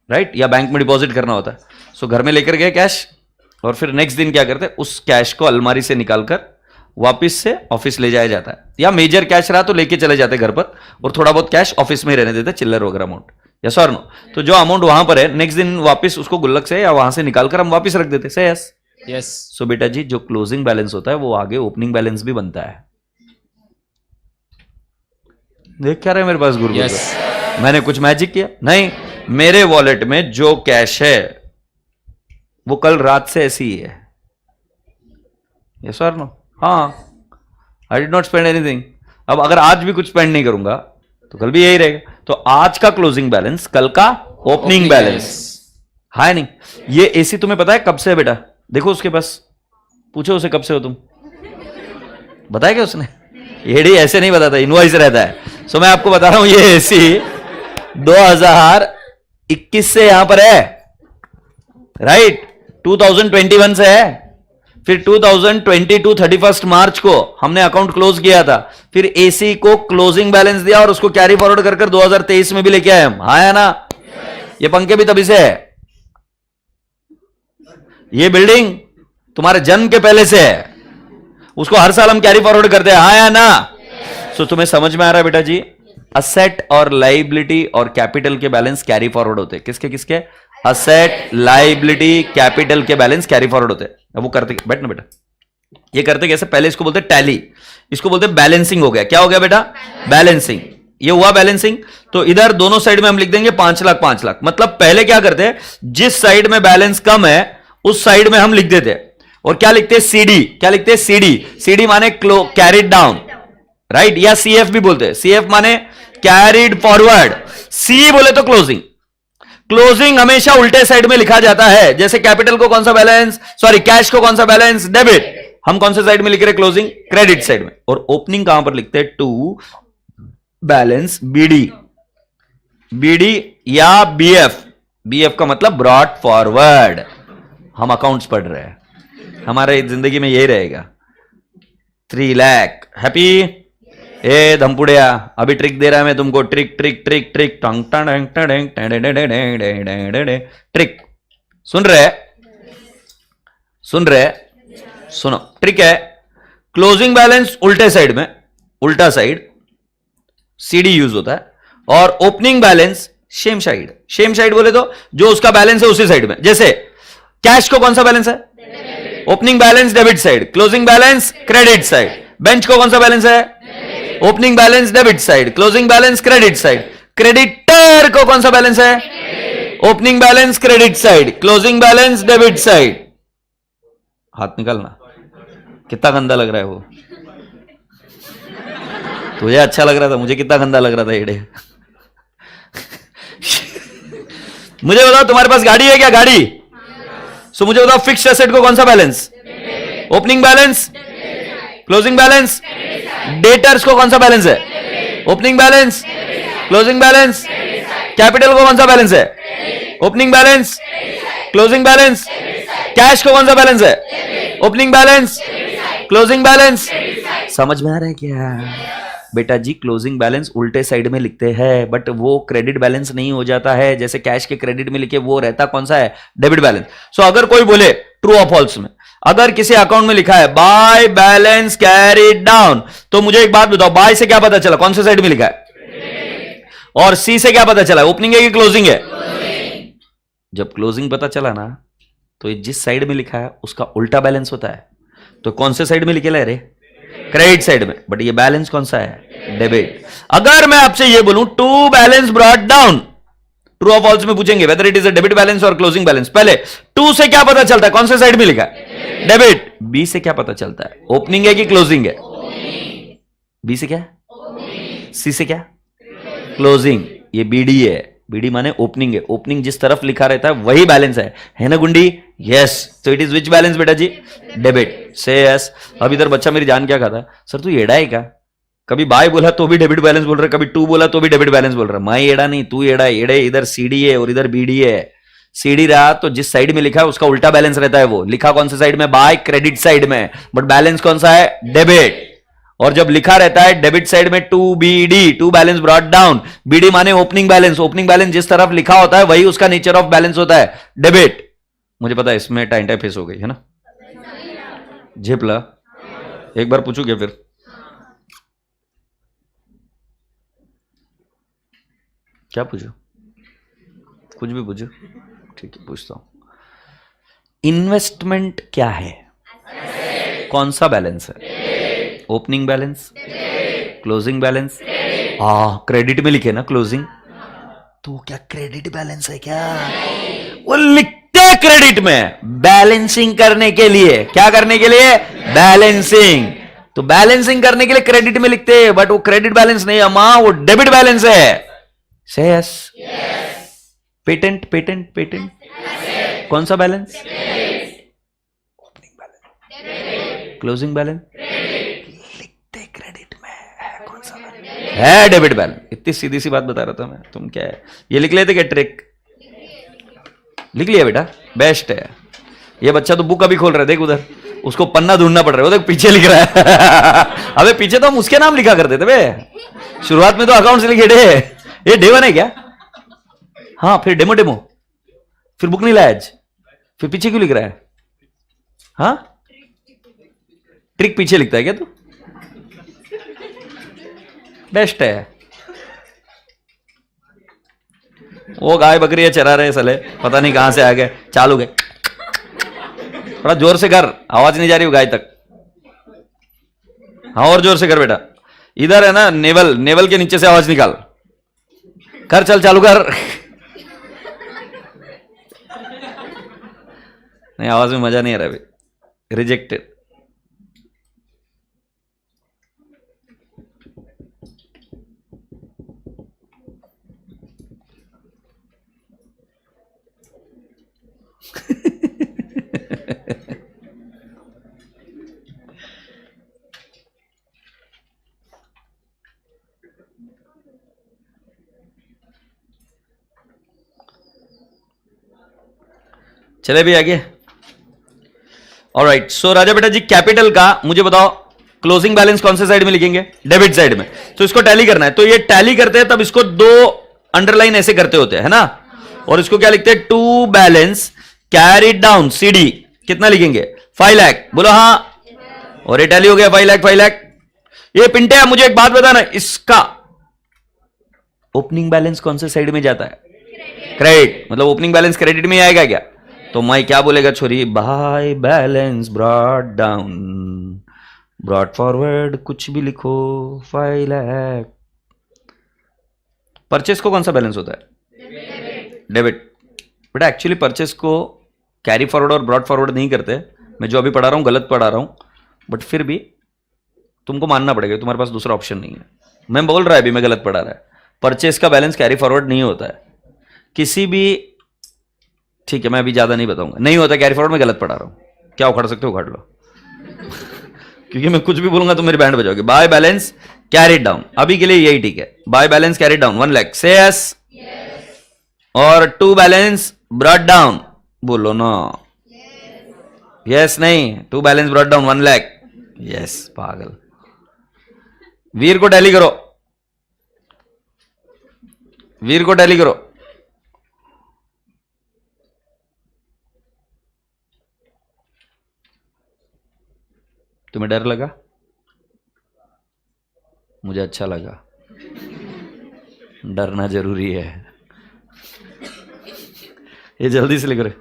राइट? या बैंक में डिपॉजिट करना होता है. सो घर में लेकर गए कैश, और फिर नेक्स्ट दिन क्या करते हैं, उस कैश को अलमारी से निकालकर वापस से ऑफिस ले जाया जाता है. या मेजर कैश रहा तो लेके चले जाते घर पर, और थोड़ा बहुत कैश ऑफिस में ही रहने देते, चिल्लर वगैरह अमाउंट. यस और नो? तो जो अमाउंट वहां पर है नेक्स्ट दिन वापस उसको गुल्लक से या वहां से निकालकर हम वापस रख देते. से यस? यस. सो बेटा जी, जो क्लोजिंग बैलेंस होता है वो आगे ओपनिंग बैलेंस भी बनता है. देख क्या रहे मेरे पास गुरु? यस. मैंने कुछ मैजिक किया? नहीं. मेरे वॉलेट में जो कैश है वो कल रात से ऐसी ही है. यस और नो? हाँ. I did not spend anything. अब अगर आज भी कुछ स्पेंड नहीं करूंगा तो कल भी यही रहेगा. तो आज का क्लोजिंग बैलेंस कल का ओपनिंग बैलेंस है. नहीं. ये एसी तुम्हें पता है कब से है बेटा? देखो उसके पास, पूछो उसे कब से हो तुम. बताया क्या उसने? एडी ऐसे नहीं बताता, इनवॉइस रहता है. सो मैं आपको बता रहा हूं, ये एसी 2021 से यहां पर है, राइट? 2021 से है. फिर 2022 31 मार्च को हमने अकाउंट क्लोज किया था. फिर एसी को क्लोजिंग बैलेंस दिया और उसको कैरी फॉरवर्ड कर 2023 में भी लेके आए हम. हाँ या ना? ये पंखे भी तभी से है. ये बिल्डिंग तुम्हारे जन्म के पहले से है, उसको हर साल हम कैरी फॉरवर्ड करते हैं. हाँ या ना? सो तुम्हें समझ में आ रहा है बेटा जी? असेट और लाइबिलिटी और कैपिटल के बैलेंस कैरी फॉरवर्ड होते हैं. किसके किसके? असेट, लाइबिलिटी, कैपिटल के बैलेंस कैरी फॉरवर्ड होते हैं. अब वो करते, बैठ ना बेटा. ये करते कैसे? पहले इसको बोलते टैली, इसको बोलते बैलेंसिंग. हो गया. क्या हो गया बेटा? बैलेंसिंग. ये हुआ बैलेंसिंग. तो इधर दोनों साइड में हम लिख देंगे 5 लाख 5 लाख. मतलब पहले क्या करते हैं, जिस साइड में बैलेंस कम है उस साइड में हम लिख देते हैं. और क्या लिखते हैं? सीडी. क्या लिखते हैं? सीडी. सीडी माने कैरिड डाउन, राइट? या सीएफ भी बोलते हैं. सीएफ माने कैरिड फॉरवर्ड. सी बोले तो क्लोजिंग. क्लोजिंग हमेशा उल्टे साइड में लिखा जाता है. जैसे कैपिटल को कौन सा बैलेंस, सॉरी कैश को कौन सा बैलेंस? डेबिट. हम कौन से साइड में लिख रहे? क्लोजिंग, क्रेडिट साइड में. और ओपनिंग कहां पर लिखते हैं? To balance, BD. बीडी या बीएफ. बीएफ का मतलब ब्रॉट फॉरवर्ड. हम अकाउंट्स पढ़ रहे हैं, हमारे जिंदगी में यही रहेगा. 3 लाख. हैप्पी? ए धमपुड़िया, अभी ट्रिक दे रहा है मैं तुमको. ट्रिक ट्रिक ट्रिक ट्रिक टंग टंग टंग टंग. ट्रिक सुन रहे? सुन रहे? सुनो. ट्रिक है, क्लोजिंग बैलेंस उल्टे साइड में, उल्टा साइड सीडी यूज होता है. और opening balance same side. Same side बोले तो जो उसका बैलेंस है उसी साइड में. जैसे कैश को कौन सा बैलेंस है? Opening balance debit side, closing balance credit side. Bench को कौन सा बैलेंस है? Opening balance debit side, closing balance credit side. Creditor को कौन सा बैलेंस है? Opening balance credit side, closing balance debit side. हाथ निकालना. कितना गंदा लग रहा है वो? तुझे अच्छा लग रहा था, मुझे कितना गंदा लग रहा था एड़े. मुझे बताओ तुम्हारे पास गाड़ी है क्या? गाड़ी. सो मुझे बताओ फिक्स्ड एसेट को कौन सा balance? Opening balance, closing balance, debtors को कौन सा बैलेंस है? Opening balance, closing balance, capital को कौन सा बैलेंस है? Opening balance, closing balance, cash को कौन सा बैलेंस है? Opening balance, closing balance. समझ में आ रहा है क्या बेटा जी? क्लोजिंग बैलेंस उल्टे साइड में लिखते हैं, बट वो क्रेडिट बैलेंस नहीं हो जाता है। जैसे कैश के क्रेडिट में लिखे, वो रहता कौन सा है? Debit balance. सो अगर कोई बोले ट्रू और फॉल्स में, अगर किसी अकाउंट में लिखा है बाय बैलेंस कैरीड डाउन, तो मुझे एक बात बताओ, बाय से क्या पता चला कौन से साइड में लिखा है? और सी से क्या पता चला ओपनिंग है कि क्लोजिंग है? जब क्लोजिंग पता चला ना, तो जिस साइड में लिखा है उसका उल्टा बैलेंस होता है। तो कौन से साइड में लिखे ला रे? क्रेडिट साइड में, बट ये बैलेंस कौन सा है? डेबिट। अगर मैं आपसे ये बोलूं to balance brought down, true और फॉल्स में पूछेंगे whether it is a debit balance और क्लोजिंग बैलेंस। पहले टू से क्या पता चलता है कौन से साइड में लिखा है? डेबिट। बी से क्या पता चलता है ओपनिंग है कि क्लोजिंग है? बी से क्या? सी से क्या? क्लोजिंग। ये बीडी है, बीडी माने ओपनिंग है। ओपनिंग जिस तरफ लिखा रहता है वही बैलेंस है ना गुंडी? यस। तो इट इज विच बैलेंस बेटा जी? डेबिट। से यस। अब इधर बच्चा मेरी जान क्या खाता, सर तू एड़ा है क्या? कभी बाय बोला तो भी डेबिट बैलेंस बोल रहा है, कभी टू बोला तो भी डेबिट बैलेंस बोल रहा है। मैं एड़ा नहीं, तू एड़ा है। एड़े इधर सीडी है और इधर बीडी है। सीडी रहा तो जिस साइड में लिखा है उसका उल्टा बैलेंस रहता है। वो लिखा कौन से साइड में? बाय क्रेडिट साइड में, बट बैलेंस कौन सा है? डेबिट। और जब लिखा रहता है डेबिट साइड में to BD, to balance brought down, BD माने ओपनिंग बैलेंस। ओपनिंग बैलेंस जिस तरफ लिखा होता है वही उसका नेचर ऑफ बैलेंस होता है, डेबिट। मुझे पता है इसमें टाइम टाइम फेस हो गई है ना, झेपला। एक बार पूछू क्या फिर? क्या पूछो? कुछ भी पूछो, ठीक है पूछता हूं। इन्वेस्टमेंट क्या है? कौन सा बैलेंस है? Opening balance, closing balance. Credit में लिखे ना क्लोजिंग, तो क्या क्रेडिट बैलेंस है क्या? वो लिखते क्रेडिट में बैलेंसिंग करने के लिए। क्या करने के लिए? बैलेंसिंग। तो बैलेंसिंग करने के लिए क्रेडिट में लिखते हैं, बट वो क्रेडिट बैलेंस नहीं है मां, वो डेबिट बैलेंस है। से यस। पेटेंट पेटेंट पेटेंट कौन सा balance? Opening balance, closing balance. लिखते क्रेडिट में है कौन सा बैलेंस? है डेबिट बैलेंस। इतनी सीधी सी बात बता रहा था मैं, तुम क्या है ये लिख लेते क्या? ट्रिक लिख लिया बेटा, बेस्ट है। ये बच्चा तो बुक अभी खोल रहा है, देख उधर उसको पन्ना ढूंढना पड़ रहा है, वो देख पीछे लिख रहा है। अबे पीछे तो हम उसके नाम लिखा करते थे बे, शुरुआत में तो अकाउंट से लिखे डे। ये डे वन है क्या? हाँ, फिर डेमो डेमो, फिर बुक नहीं लाया आज, फिर पीछे क्यों लिख रहा है? हाँ, ट्रिक पीछे लिखता है क्या तू? बेस्ट है। वो गाय बकरियां चरा रहे साले, पता नहीं कहां से आ गए, चालू गए। थोड़ा जोर से कर, आवाज नहीं जा रही हो गाय तक। हाँ और जोर से कर बेटा। इधर है ना नेवल, नेवल के नीचे से आवाज निकाल कर, चल चालू कर। नहीं आवाज में मजा नहीं आ रहा अभी, रिजेक्टेड। चले भी आगे। ऑलराइट, सो राजा बेटा जी कैपिटल का मुझे बताओ क्लोजिंग बैलेंस कौन से साइड में लिखेंगे? डेबिट साइड में। तो इसको टैली करना है, तो ये टैली करते हैं तब इसको दो अंडरलाइन ऐसे करते होते हैं, है ना। और इसको क्या लिखते हैं? To balance carried down CD. कितना लिखेंगे? 5 लाख। बोलो हाँ, और ये टैली हो गया 5 लाख 5 लाख। ये पिंटे मुझे एक बात बताना, इसका ओपनिंग बैलेंस कौन से साइड में जाता है? क्रेडिट। मतलब ओपनिंग बैलेंस क्रेडिट में आएगा क्या? तो मैं क्या बोलेगा छोरी? By balance brought down, brought forward, कुछ भी लिखो 5 लाख। परचेस को कौन सा बैलेंस होता है? डेबिट। बेटा एक्चुअली परचेस को कैरी फॉरवर्ड और ब्रॉट फॉरवर्ड नहीं करते। मैं जो अभी पढ़ा रहा हूं गलत पढ़ा रहा हूं, बट फिर भी तुमको मानना पड़ेगा, तुम्हारे पास दूसरा ऑप्शन नहीं है। मैं बोल रहा है अभी मैं गलत पढ़ा रहा है। परचेस का बैलेंस कैरी फॉरवर्ड नहीं होता है किसी भी, ठीक है मैं अभी ज्यादा नहीं बताऊंगा, नहीं होता कैरी फॉरवर्ड। में गलत पढ़ा रहा हूं, क्या उखाड़ सकते हो उखाड़ लो। क्योंकि मैं कुछ भी बोलूंगा तो मेरी बैंड बजाओगे। बाय बैलेंस कैरिड डाउन, अभी के लिए यही ठीक है। By balance carried down 1 lakh, से यस। और टू बैलेंस ब्रॉट डाउन, बोलो ना यस। नहीं, to balance brought down 1 lakh, yes. पागल। वीर को टैली करो, वीर को टैली करो। तुम्हें डर लगा? मुझे अच्छा लगा। डरना जरूरी है। ये जल्दी से लिख रहे।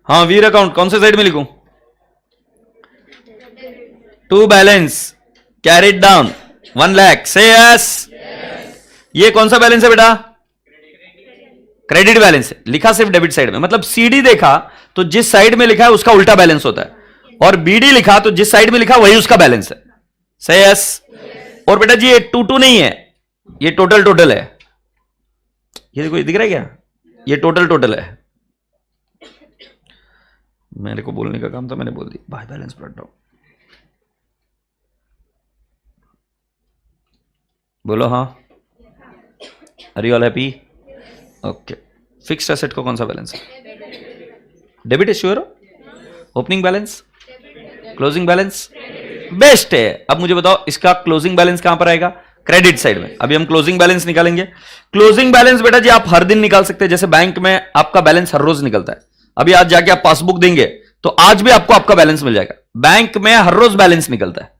हाँ, वीर अकाउंट कौन से साइड में लिखूं? To balance carried down 1 lakh, से यस। ये कौन सा बैलेंस है बेटा? क्रेडिट बैलेंस है। लिखा सिर्फ डेबिट साइड में, मतलब सीडी देखा तो जिस साइड में लिखा है उसका उल्टा बैलेंस होता है, और बीडी लिखा तो जिस साइड में लिखा वही उसका बैलेंस है। सही यस। और बेटा जी ये 2 नहीं है, ये टोटल है। ये देखो, ये दिख रहा है क्या? ये टोटल है। मेरे को बोलने का काम था, मैंने बोल दिया। बाय बैलेंस ब्रॉट डाउन, बोलो हाँ। Are you all happy? Okay. Fixed asset को कौन सा बैलेंस है? डेबिट है, श्योर हो? Opening balance, closing balance, best है। अब मुझे बताओ इसका क्लोजिंग बैलेंस कहां पर आएगा? क्रेडिट साइड में। अभी हम क्लोजिंग बैलेंस निकालेंगे। क्लोजिंग बैलेंस बेटा जी आप हर दिन निकाल सकते हैं, जैसे बैंक में आपका बैलेंस हर रोज निकलता है। अभी आज जाके आप पासबुक देंगे तो आज भी आपको आपका बैलेंस मिल जाएगा। बैंक में हर रोज बैलेंस निकलता है।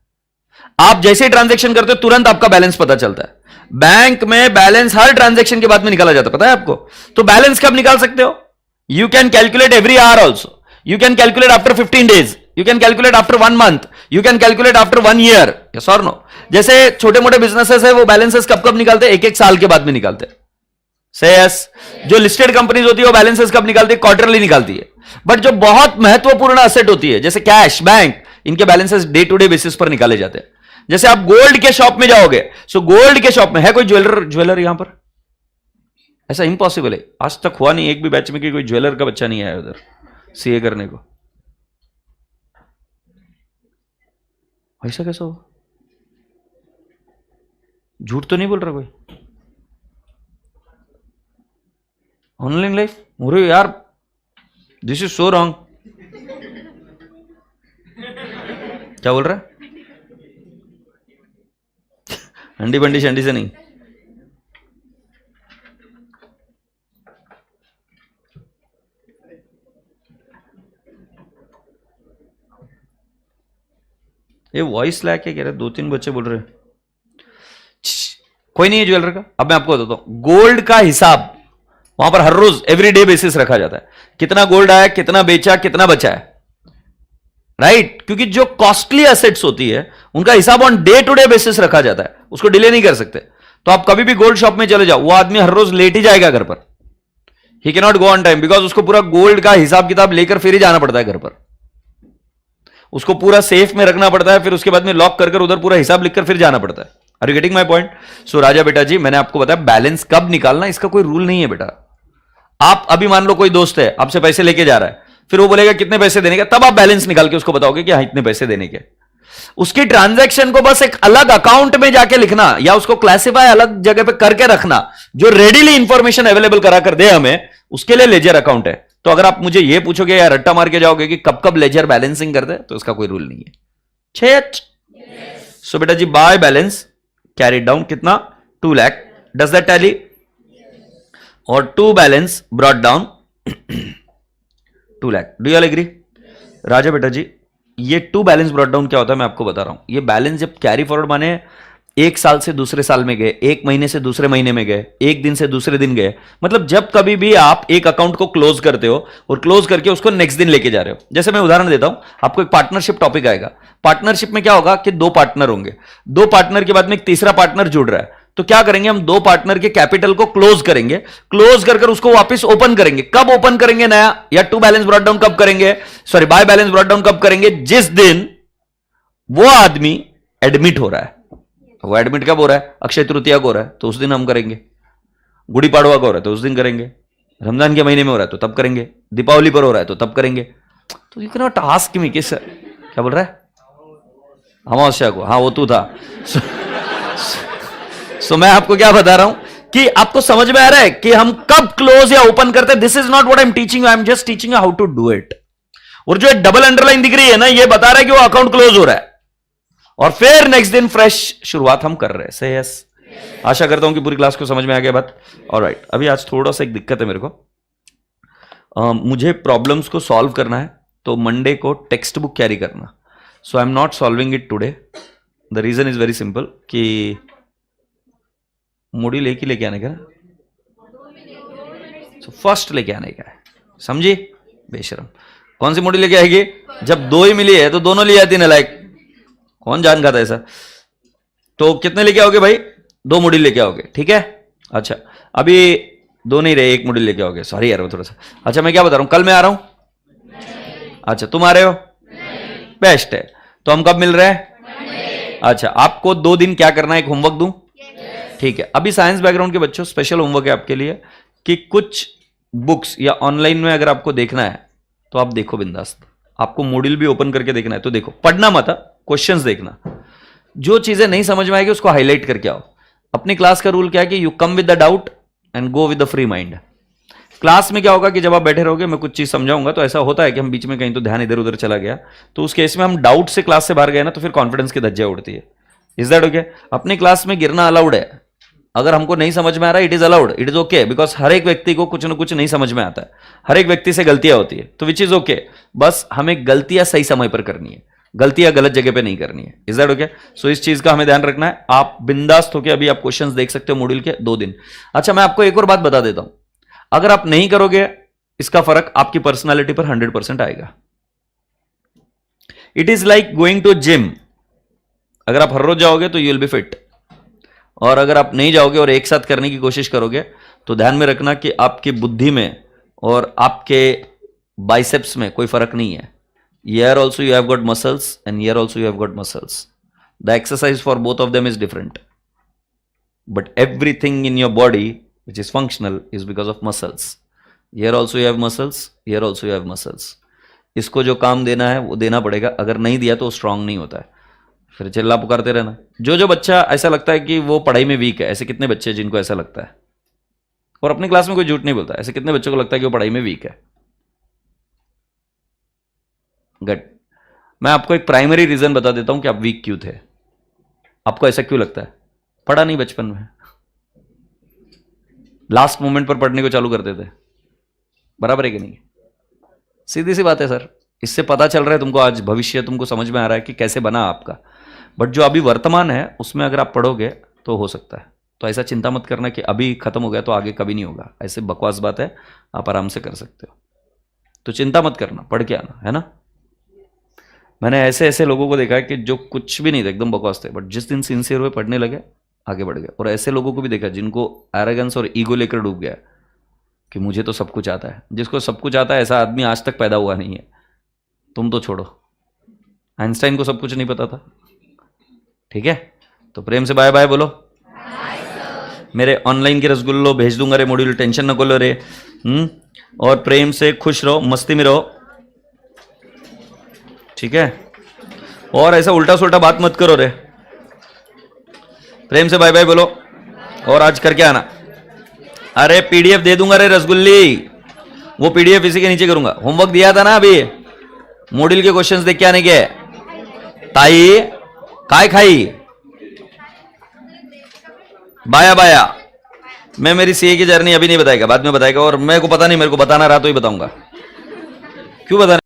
आप जैसे ही ट्रांजैक्शन करते हो तुरंत आपका बैलेंस पता चलता है। बैंक में बैलेंस हर ट्रांजैक्शन के बाद में निकाला जाता है, पता है आपको? तो बैलेंस कब निकाल सकते हो? You can calculate every hour also, you can calculate after 15 days, you can calculate after 1 month, you can calculate after 1 year. Yes और नो? जैसे छोटे मोटे बिजनेसेस है वो बैलेंसेस कब कब निकालते हैं? 1-1 साल के बाद में निकालते हैं। से यस। जो लिस्टेड कंपनीज होती है वो बैलेंसेस कब निकालती है? क्वार्टरली निकालती है। बट जो बहुत महत्वपूर्ण असेट होती है जैसे कैश, बैंक, इनके balances day to day basis पर निकाले जाते हैं। जैसे आप गोल्ड के शॉप में जाओगे, सो गोल्ड के शॉप में है कोई ज्वेलर यहां पर? ऐसा इम्पॉसिबल है, आज तक हुआ नहीं एक भी बैच में कि कोई ज्वेलर का बच्चा नहीं आया उधर सीए करने को। ऐसा कैसा हो? झूठ तो नहीं बोल रहा कोई? ऑनलाइन लाइफ, अरे यार दिस इज सो रॉन्ग। क्या बोल रहा है? हंडी बंडी शंडी से नहीं। ये वॉइस लैक है, कह रहे 2-3 बच्चे बोल रहे हैं। कोई नहीं है ज्वेलर का। अब मैं आपको बताता हूं, गोल्ड का हिसाब वहां पर हर रोज एवरीडे बेसिस रखा जाता है। कितना गोल्ड आया, कितना बेचा, कितना बचा है, राइट? क्योंकि जो कॉस्टली एसेट्स होती है उनका हिसाब on day to day basis रखा जाता है, उसको डिले नहीं कर सकते। तो आप कभी भी गोल्ड शॉप में चले जाओ, वो आदमी हर रोज लेट ही जाएगा घर पर। He can not go on time, because उसको पूरा गोल्ड का हिसाब किताब लेकर फिर ही जाना पड़ता है घर पर। उसको पूरा सेफ में रखना पड़ता है, फिर उसके बाद में लॉक कर उधर पूरा हिसाब लिखकर फिर जाना पड़ता है। Are you getting my point? So राजा बेटा जी, मैंने आपको बताया बैलेंस कब निकालना, इसका कोई रूल नहीं है बेटा। आप अभी मान लो कोई दोस्त है आपसे पैसे लेके जा रहा है, फिर वो बोलेगा कितने पैसे देने के, तब आप बैलेंस निकाल के उसको बताओगे कि हाँ इतने पैसे देने के। उसकी ट्रांजैक्शन को बस एक अलग अकाउंट में जाके लिखना या उसको क्लासिफाई अलग जगह पे करके रखना, जो रेडीली इंफॉर्मेशन अवेलेबल करा कर दे हमें, उसके लिए लेजर अकाउंट है। तो अगर आप मुझे ये पूछोगे या रट्टा मार के जाओगे कि कब कब लेजर बैलेंसिंग करते हैं, तो इसका कोई रूल नहीं है। सो बेटा जी, बाय बैलेंस कैरिड डाउन कितना? 2 लाख। Does that tally? और to balance brought down 2 lakh. Do you all agree? राजा बेटा जी, ये टू बैलेंस ब्रॉट डाउन क्या होता है मैं आपको बता रहा हूं। ये बैलेंस जब कैरी फॉरवर्ड माने 1 साल से दूसरे साल में गए, 1 महीने से दूसरे महीने में गए, 1 दिन से दूसरे दिन गए, मतलब जब कभी भी आप एक अकाउंट को क्लोज करते हो और क्लोज करके उसको नेक्स्ट दिन लेके जा रहे हो। जैसे मैं उदाहरण देता हूं आपको, एक पार्टनरशिप टॉपिक आएगा। पार्टनरशिप में क्या होगा कि 2 पार्टनर होंगे, 2 पार्टनर के बाद में एक तीसरा पार्टनर जुड़ रहा है, तो क्या करेंगे हम 2 पार्टनर के कैपिटल को क्लोज करेंगे, क्लोज कर उसको वापस ओपन करेंगे। कब ओपन करेंगे नया, या टू बैलेंस ब्रॉट डाउन कब करेंगे, sorry by balance brought down कब करेंगे? जिस दिन वो आदमी एडमिट हो रहा है। वो एडमिट कब हो रहा है? अक्षय तृतीया को हो रहा है, तो उस दिन हम करेंगे। गुड़ी पाड़वा का हो रहा है तो उस दिन करेंगे, रमजान के महीने में हो रहा है तो तब करेंगे, दीपावली पर हो रहा है तो तब करेंगे. तो you can not ask me किस, क्या बोल रहा है, अमावस्या को, हाँ वो तू था. सो मैं आपको क्या बता रहा हूं कि आपको समझ में आ रहा है कि हम कब क्लोज या ओपन करते हैं. This is not what I am teaching, I am just teaching how to do it. और जो डबल अंडरलाइन दिख रही है ना, ये बता रहा है कि वो अकाउंट क्लोज हो रहा है और फिर नेक्स्ट दिन फ्रेश शुरुआत हम कर रहे हैं. से यस, आशा करता हूं कि पूरी क्लास को समझ में आ गया बात. ऑलराइट, अभी आज थोड़ा सा एक दिक्कत है मेरे को. मुझे प्रॉब्लम्स को सॉल्व करना है तो मंडे को टेक्स्ट बुक कैरी करना. So I am not solving it today. The reason is very simple कि मॉड्यूल एक ही लेके आने का ना, सो फर्स्ट लेके आने का है, समझी बेशरम. कौन सी मॉड्यूल लेके आएगी, जब दो ही मिली है तो दोनों ले आती ना, लाइक कौन जान खाता ऐसा. तो कितने लेके आओगे भाई, 2 मॉड्यूल लेके आओगे, ठीक है. अच्छा अभी 2 नहीं रहे, 1 मॉड्यूल लेके आओगे. सॉरी यार थोड़ा सा. अच्छा मैं क्या बता रहा हूं, कल मैं आ रहा हूं. अच्छा तुम आ रहे हो, बेस्ट है. तो हम कब मिल रहे हैं. अच्छा आपको 2 दिन क्या करना है, एक होमवर्क दूं, ठीक है. अभी साइंस बैकग्राउंड के बच्चों स्पेशल होमवर्क है आपके लिए कि कुछ बुक्स या ऑनलाइन में अगर आपको देखना है तो आप देखो बिंदास. आपको मॉड्यूल भी ओपन करके देखना है तो देखो, पढ़ना मत, क्वेश्चंस देखना. जो चीजें नहीं समझ में आएगी उसको हाईलाइट करके आओ. अपनी क्लास का रूल क्या है कि you come with the doubt and go with the free mind. Class में क्या होगा कि जब आप बैठे रहोगे मैं कुछ चीज समझाऊंगा तो ऐसा होता है कि हम बीच में कहीं तो ध्यान इधर उधर चला गया, तो उस केस में हम डाउट से क्लास से बाहर गए ना तो फिर कॉन्फिडेंस की धज्जियां उड़ती है. Is that okay. अपनी क्लास में गिरना अलाउड है. अगर हमको नहीं समझ में आ रहा है, it is allowed, it is okay, because हर एक व्यक्ति को कुछ ना कुछ नहीं समझ में आता है. हर एक व्यक्ति से गलतियां होती है, तो विच इज ओके. बस हमें गलतियां सही समय पर करनी है, गलतियां गलत जगह पे नहीं करनी है. Is that okay. सो इस चीज का हमें ध्यान रखना है. आप बिंदास्त होकर अभी आप क्वेश्चंस देख सकते हो मॉड्यूल के 2 दिन. अच्छा मैं आपको एक और बात बता देता हूं, अगर आप नहीं करोगे इसका फर्क आपकी पर्सनालिटी पर 100% आएगा. It is like going to gym. अगर आप हर रोज जाओगे तो यू विल बी फिट, और अगर आप नहीं जाओगे और एक साथ करने की कोशिश करोगे तो ध्यान में रखना कि आपकी बुद्धि में और आपके बाइसेप्स में कोई फर्क नहीं है. Here also you have got muscles and here also you have got muscles. The exercise for both of them is different. But everything in your body which is functional is because of muscles. Here also you have muscles, here also you have muscles. इसको जो काम देना है वो देना पड़ेगा, अगर नहीं दिया तो स्ट्रांग नहीं होता है. फिर चिल्ला पुकारते रहना. जो बच्चा ऐसा लगता है कि वो पढ़ाई में वीक है, ऐसे कितने बच्चे हैं जिनको ऐसा लगता है, और अपनी क्लास में कोई झूठ नहीं बोलता, ऐसे कितने बच्चों को लगता है कि वो पढ़ाई में वीक है. गुड. मैं आपको एक प्राइमरी रीजन बता देता हूं कि आप वीक क्यों थे. आपको ऐसा क्यों लगता है, पढ़ा नहीं बचपन में, लास्ट मोमेंट पर पढ़ने को चालू करते थे. बराबर है कि नहीं. सीधी सी बात है सर. इससे पता चल रहा है तुमको, आज भविष्य तुमको समझ में आ रहा है कि कैसे बना आपका. बट जो अभी वर्तमान है उसमें अगर आप पढ़ोगे तो हो सकता है. तो ऐसा चिंता मत करना कि अभी खत्म हो गया तो आगे कभी नहीं होगा. ऐसे बकवास बात है, आप आराम से कर सकते हो. तो चिंता मत करना, पढ़ के आना है ना. मैंने ऐसे ऐसे लोगों को देखा है कि जो कुछ भी नहीं थे, एकदम बकवास थे, बट जिस दिन सिंसियर हुए पढ़ने लगे आगे बढ़ गए. और ऐसे लोगों को भी देखा जिनको एरोगेंस और ईगो लेकर डूब गया कि मुझे तो सब कुछ आता है. जिसको सब कुछ आता है ऐसा आदमी आज तक पैदा हुआ नहीं है. तुम तो छोड़ो, आइंस्टाइन को सब कुछ नहीं पता था. ठीक है, तो प्रेम से बाय बाय बोलो. मेरे ऑनलाइन के रसगुल्लो भेज दूंगा रे मॉड्यूल, टेंशन न लो रे. और प्रेम से खुश रहो, मस्ती में रहो, ठीक है. और ऐसा उल्टा सुल्टा बात मत करो रे. प्रेम से बाय बाय बोलो और आज करके आना. अरे पीडीएफ दे दूंगा रे रसगुल्ली, वो पीडीएफ इसी के नीचे करूंगा. होमवर्क दिया था ना अभी, मॉड्यूल के क्वेश्चंस देख के आने के. ताई काय खाई, बाया बाया. मैं मेरी सीए की जर्नी अभी नहीं बताएगा, बाद में बताएगा. और मेरे को पता नहीं, मेरे को बताना रहा तो ही बताऊंगा. क्यों बताना.